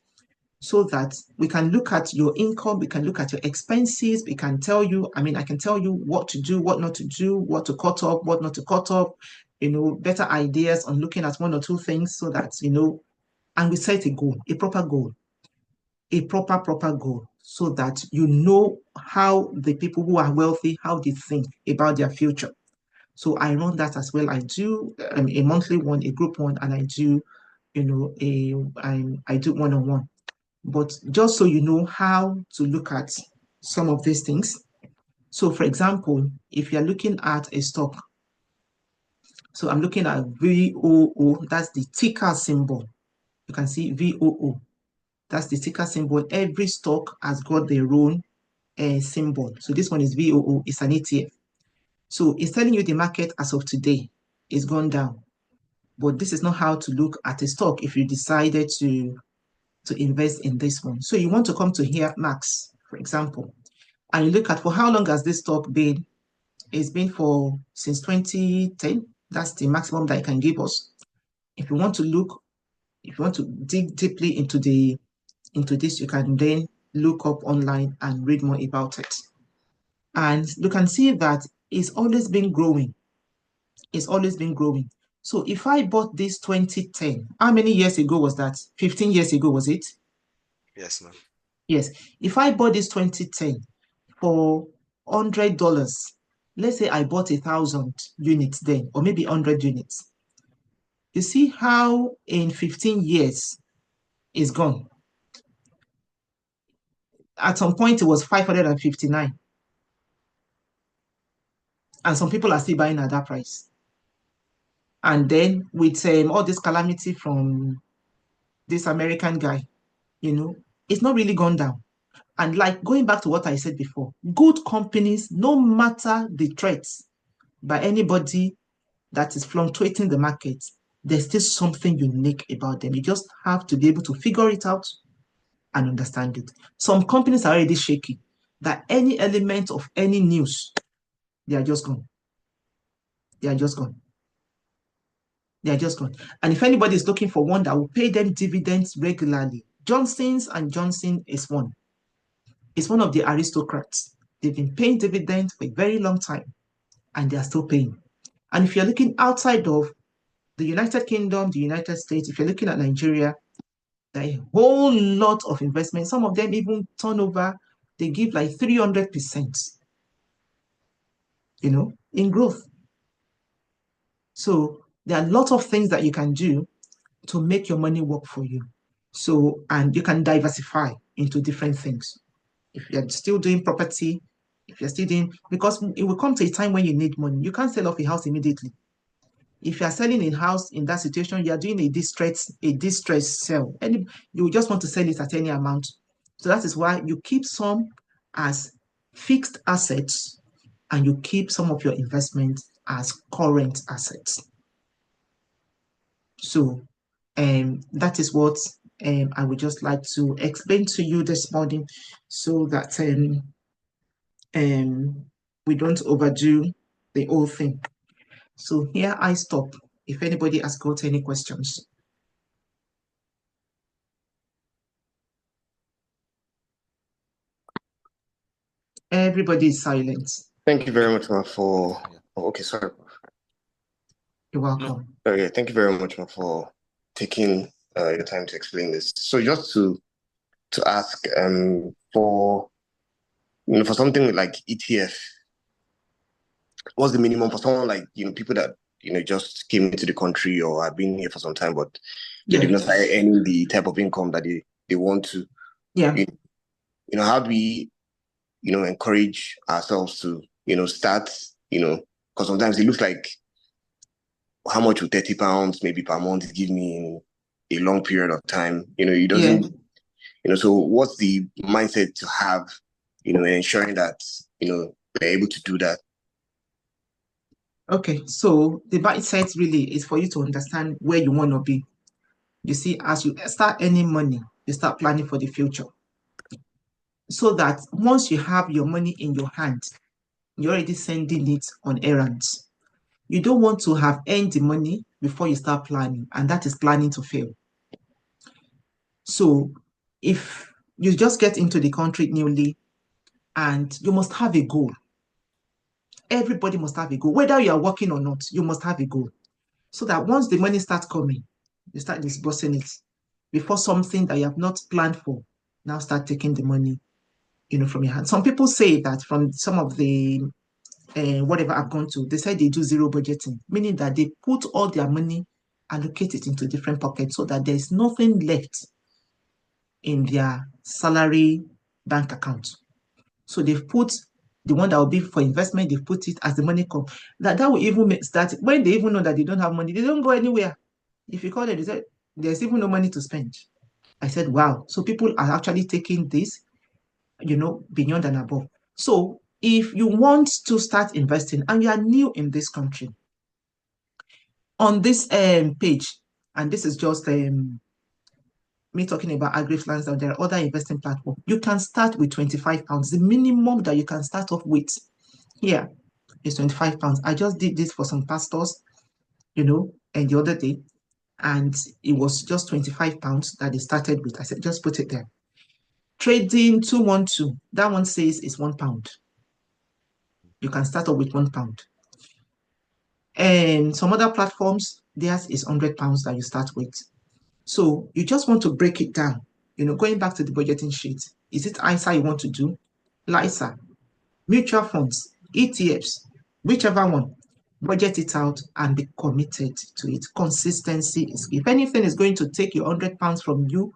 so that we can look at your income, we can look at your expenses, we can tell you, I can tell you what to do, what not to do, what to cut up, what not to cut up, better ideas on looking at one or two things so that, and we set a goal, a proper goal, a proper goal, so that you know how the people who are wealthy, how they think about their future. So I run that as well. I do a monthly one, a group one, and I do, I do one-on-one. But just so you know how to look at some of these things. So for example, if you're looking at a stock, so I'm looking at VOO, that's the ticker symbol. You can see VOO, that's the ticker symbol. Every stock has got their own symbol. So this one is VOO, it's an ETF. So it's telling you the market as of today is gone down. But this is not how to look at a stock if you decided to invest in this one. So you want to come to here, Max, for example, and you look at for how long has this stock been? It's been for since 2010. That's the maximum that it can give us. If you want to look, if you want to dig deeply into this, you can then look up online and read more about it. And you can see that it's always been growing. It's always been growing. So if I bought this 2010, how many years ago was that? 15 years ago, was it? Yes, ma'am. Yes. If I bought this 2010 for $100, let's say I bought 1,000 units then, or maybe 100 units. You see how in 15 years it's gone. At some point, it was 559. And some people are still buying at that price. And then with all this calamity from this American guy, it's not really gone down. And like going back to what I said before, good companies, no matter the threats by anybody that is fluctuating the market, there's still something unique about them. You just have to be able to figure it out and understand it. Some companies are already shaky, that any element of any news, they are just gone. They are just gone. They are just gone. And if anybody is looking for one that will pay them dividends regularly, Johnson's and Johnson is one. It's one of the aristocrats. They've been paying dividends for a very long time, and they are still paying. And if you're looking outside of the United Kingdom, the United States, if you're looking at Nigeria, there are a whole lot of investment. Some of them even turnover, they give like 300%, in growth. So there are a lot of things that you can do to make your money work for you. So, and you can diversify into different things. If you're still doing property, if you're still doing, because it will come to a time when you need money. You can't sell off a house immediately. If you're selling a house in that situation, you're doing a distress sell. And you just want to sell it at any amount. So that is why you keep some as fixed assets and you keep some of your investments as current assets. So that is what I would just like to explain to you this morning so that we don't overdo the whole thing. So here I stop. If anybody has got any questions. Everybody is silent. Thank you very much, ma, for. Oh, okay, sorry. You're welcome. Yeah, thank you very much, ma, for taking your time to explain this. So just to ask, for for something like ETF, what's the minimum for someone like people that just came into the country or have been here for some time, but they did not start earning the type of income that they want to? Yeah. How do we encourage ourselves to start, because sometimes it looks like how much would £30 maybe per month give me in a long period of time? It doesn't. So what's the mindset to have, ensuring that they're able to do that? Okay, so the mindset really is for you to understand where you want to be. You see, as you start earning money, you start planning for the future. So that once you have your money in your hand, you're already sending it on errands. You don't want to have earned the money before you start planning, and that is planning to fail. So if you just get into the country newly and you must have a goal. Everybody must have a goal. Whether you are working or not, you must have a goal. So that once the money starts coming, you start disbursing it before something that you have not planned for now start taking the money, from your hand. Some people say that from some of the whatever I've gone to, they say they do zero budgeting, meaning that they put all their money, allocate it into different pockets so that there's nothing left in their salary bank account. So they've put the one that will be for investment, they've put it as the money comes. That will even make that when they even know that they don't have money, they don't go anywhere. If you call it, they say there's even no money to spend. I said, wow. So people are actually taking this, beyond and above. So if you want to start investing and you are new in this country, on this page, and this is just me talking about AgriFlans, and there are other investing platforms, you can start with £25. The minimum that you can start off with here is £25. I just did this for some pastors, and the other day, and it was just £25 that they started with. I said, just put it there. Trading 212, that one says it's £1. You can start off with £1. And some other platforms, theirs is £100 that you start with. So you just want to break it down. Going back to the budgeting sheet, is it ISA you want to do? LISA, mutual funds, ETFs, whichever one, budget it out and be committed to it. Consistency is key. If anything is going to take your £100 from you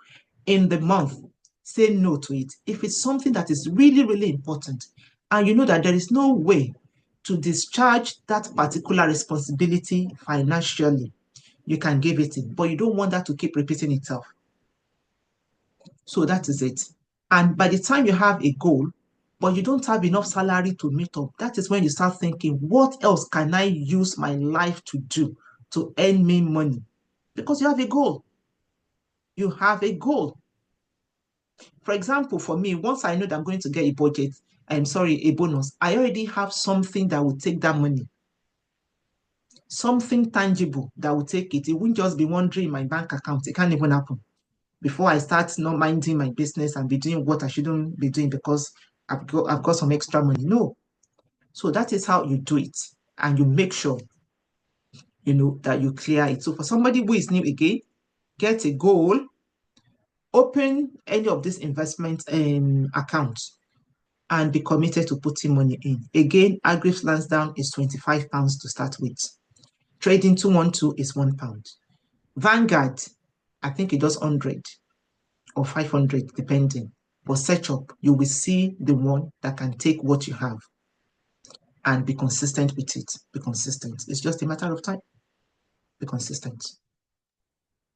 in the month, say no to it. If it's something that is really, really important, and you know that there is no way to discharge that particular responsibility financially, you can give it in, but you don't want that to keep repeating itself. So that is it. And by the time you have a goal, but you don't have enough salary to meet up, that is when you start thinking, what else can I use my life to do to earn me money? Because you have a goal. You have a goal. For example, for me, once I know that I'm going to get a budget, a bonus, I already have something that will take that money. Something tangible that will take it. It won't just be wandering in my bank account. It can't even happen. Before I start not minding my business and be doing what I shouldn't be doing because I've got some extra money. No. So that is how you do it. And you make sure, that you clear it. So for somebody who is new again, get a goal, open any of these investment accounts and be committed to putting money in. Again, Agrif Lansdowne is £25 to start with. Trading 212 is £1. Vanguard, I think it does 100 or 500, depending. But search up, you will see the one that can take what you have and be consistent with it. Be consistent. It's just a matter of time. Be consistent.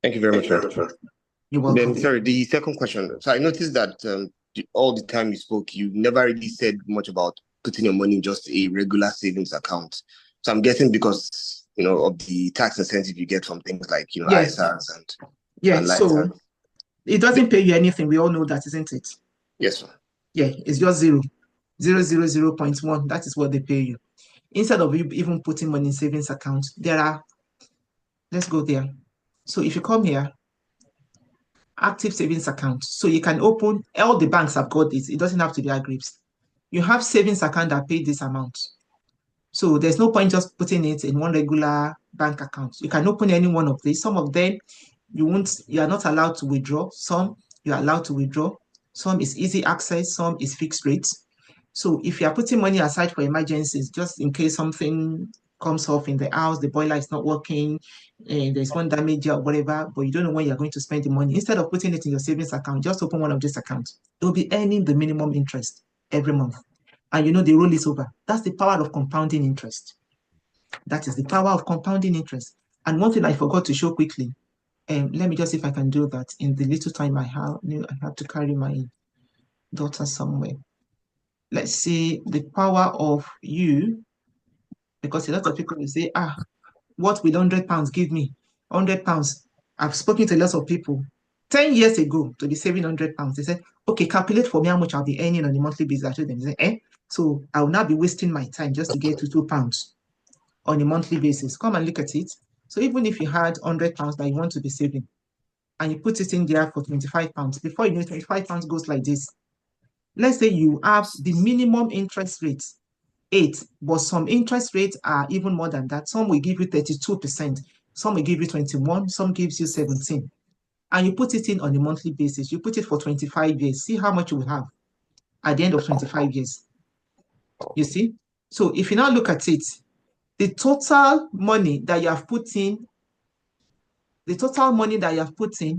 Thank you very much, sir. You're welcome. Then, sorry, the second question. So I noticed that all the time you spoke, you never really said much about putting your money in just a regular savings account. So I'm guessing because, of the tax incentive you get from things like, Yes. ISAs and Yes. So it doesn't pay you anything. We all know that, isn't it? Yes, sir. Yeah, it's just 0.1. That is what they pay you. Instead of you even putting money in savings account, let's go there. So if you come here, active savings account. So you can open, all the banks have got this. It doesn't have to be Agrips. You have savings account that pay this amount. So there's no point just putting it in one regular bank account. You can open any one of these. Some of them you are not allowed to withdraw. Some you are allowed to withdraw. Some is easy access, some is fixed rates. So if you are putting money aside for emergencies, just in case something comes off in the house, the boiler is not working, and there's one damage or whatever, but you don't know when you're going to spend the money, instead of putting it in your savings account, just open one of these accounts. It will be earning the minimum interest every month. And they roll it over. That's the power of compounding interest. That is the power of compounding interest. And one thing I forgot to show quickly, let me just see if I can do that in the little time I have. I have to carry my daughter somewhere. Let's see the power of you, because a lot of people will say, what will £100 give me? £100. I've spoken to lots of people 10 years ago to be saving £100. They said, okay, calculate for me how much I'll be earning on a monthly basis. I told them, they say, so I will now be wasting my time just to get to £2 on a monthly basis. Come and look at it. So even if you had £100 that you want to be saving, and you put it in there for 25 pounds. Before you know, 25 pounds goes like this. Let's say you have the minimum interest rate, 8, but some interest rates are even more than that. Some will give you 32%, some will give you 21, some gives you 17. And you put it in on a monthly basis. You put it for 25 years. See how much you will have at the end of 25 years. You see? So if you now look at it, the total money that you have put in,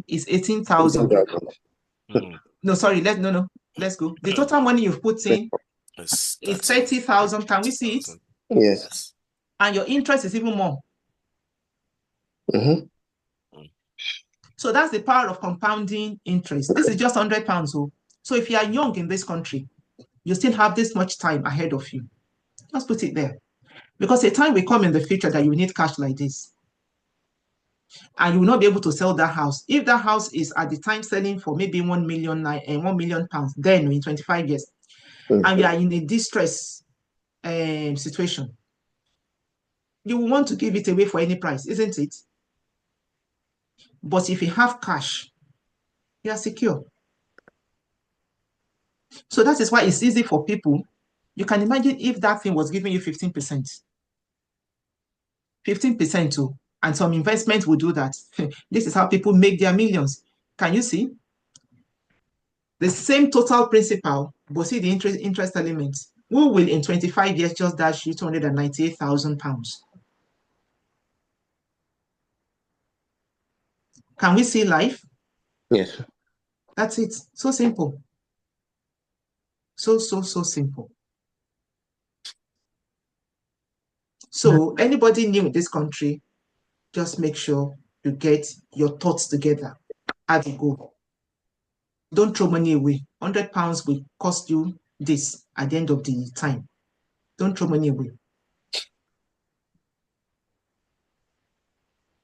is 18,000. Mm. No, sorry, let's go. The total money you've put in It's is 30,000. Can we see it? 30,000. Yes. And your interest is even more. Mm-hmm. So that's the power of compounding interest. This is just £100. So if you are young in this country, you still have this much time ahead of you. Just put it there. Because a time will come in the future that you need cash like this. And you will not be able to sell that house. If that house is at the time selling for maybe 1 million and £1 million, then in 25 years, and you are in a distress situation, you will want to give it away for any price, isn't it? But if you have cash, you are secure. So that is why it's easy for people. You can imagine if that thing was giving you 15%. 15% too. And some investment will do that. This is how people make their millions. Can you see? The same total principal, but see the interest element. Who will in 25 years just dash you £298,000? Can we see life? Yes. That's it. So simple. So simple. So anybody new in this country, just make sure you get your thoughts together as you go. Don't throw money away. £100 will cost you this at the end of the time. Don't throw money away.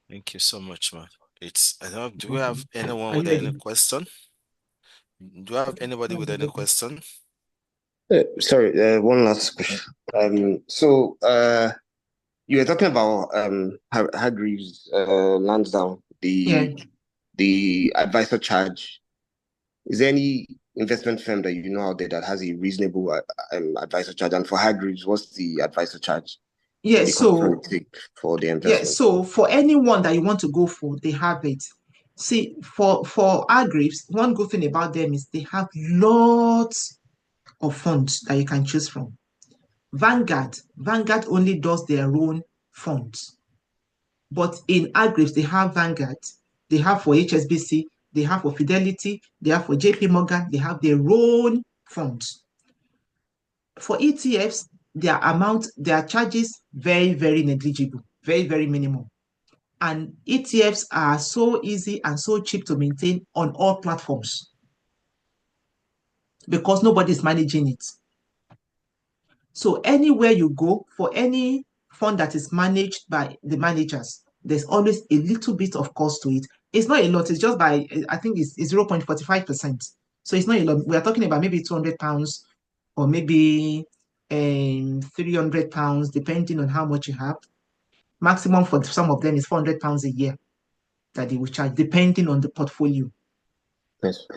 Thank you so much, man. Do we have anyone Are you with any ready? question? Do I have anybody with any question? Sorry, one last question. You were talking about Hargreaves, Lansdowne, Yeah. the advisor charge. Is there any investment firm that you know out there that has a reasonable advisor charge? And for Hargreaves, what's the advisor charge? Yeah, The commission will take for the investment. so for anyone that you want to go for, they have it. See, for Agrips, one good thing about them is they have lots of funds that you can choose from. Vanguard only does their own funds. But in Agrips, they have Vanguard, they have for HSBC, they have for Fidelity, they have for JP Morgan, they have their own funds. For ETFs, their charges, very, very negligible, very, very minimal. And ETFs are so easy and so cheap to maintain on all platforms because nobody's managing it. So anywhere you go, for any fund that is managed by the managers, there's always a little bit of cost to it. It's not a lot, it's just by, I think it's 0.45%. So it's not a lot. We are talking about maybe £200 or maybe £300, depending on how much you have. Maximum for some of them is £400 a year that they will charge, depending on the portfolio. Yes.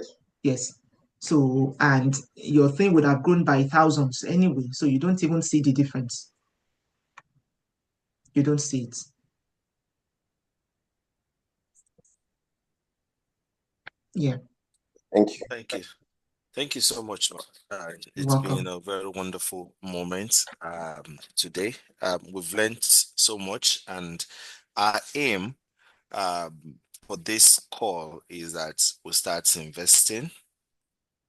Yes. So, and your thing would have grown by thousands anyway, so you don't even see the difference. You don't see it. Yeah. Thank you. Thank you. Thank you so much, man. You're It's been welcome. a very wonderful moment today. We've learned so much, and our aim for this call is that we start investing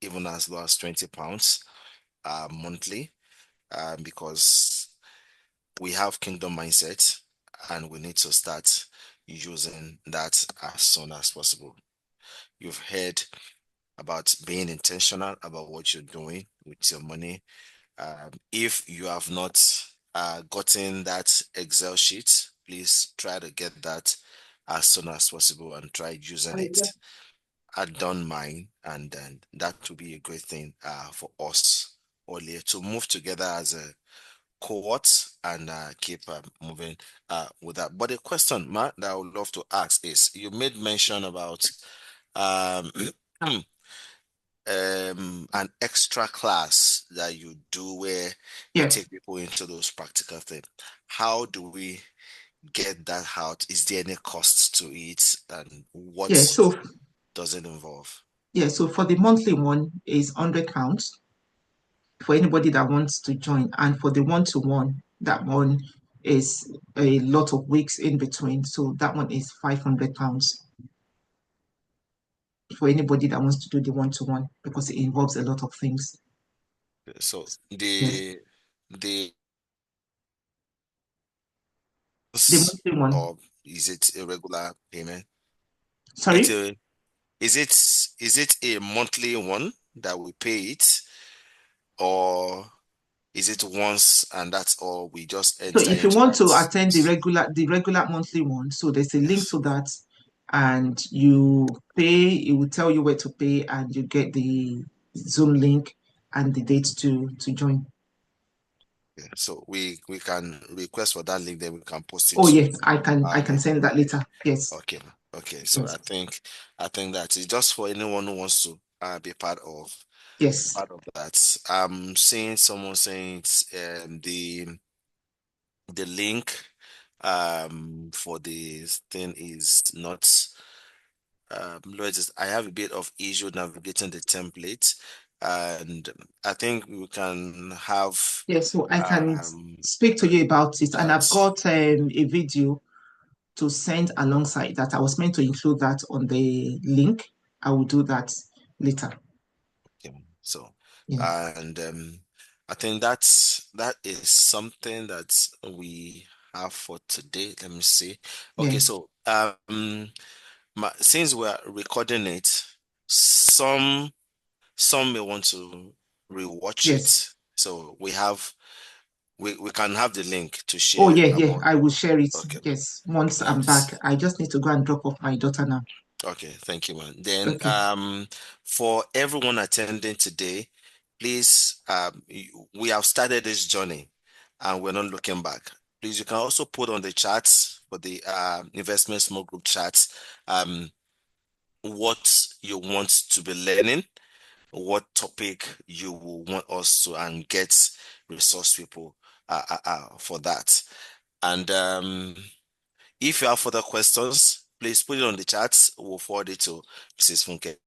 even as low as £20 monthly, because we have kingdom mindset and we need to start using that as soon as possible. You've heard about being intentional about what you're doing with your money. If you have not gotten that Excel sheet, please try to get that as soon as possible and try using it. I've done mine, and then that would be a great thing for us all here to move together as a cohort and keep moving with that. But the question, Matt, that I would love to ask is: you made mention about um, an extra class that you do where you Yeah, take people into those practical things. How do we get that out? Is there any cost to it, and yeah. what does it involve? So for the monthly one is £100 for anybody that wants to join, and for the one-to-one, that one is a lot of weeks in between. So that one is £500 for anybody that wants to do the one-to-one because it involves a lot of things. So Yeah. the The monthly one. or is it a regular payment? It's Sorry? a is it a monthly one that we pay it, or is it once and that's all? We just So enter if you into want to that. attend the regular monthly one, so there's a link Yes. to that, and you pay, it will tell you where to pay, and you get the Zoom link and the date to join. Yeah. So we can request for that link, then we can post it Oh to yes, I can group. send that Okay. later. Yes. Okay. Okay. So Yes. I think that is just for anyone who wants to be Yes. part of that. I'm seeing someone saying it's, the link for this thing is not Lloyd, I have a bit of issue navigating the template, and I think we can have Yes, so I can um speak to you about it, and I've that. got a video to send alongside that. I was meant to include that on the link. I will do that later. Okay. So, Yeah. and I think that is something that we have for today. Let me see. Yeah. Okay, so since we're recording it, some some may want to rewatch Yes. it. So we can have the link to Oh, share yeah. among I will people. share it. Okay, Yes. Once I'm back. thanks. I just need to go and drop off my daughter now. Okay, thank you, man. Then Okay. for everyone attending today, please we have started this journey and we're not looking back. Please, you can also put on the chats for the investment small group chats what you want to be learning, what topic you will want us to and get resource people for that. And if you have further questions, please put it on the chat. We'll forward it to Mrs. Funke.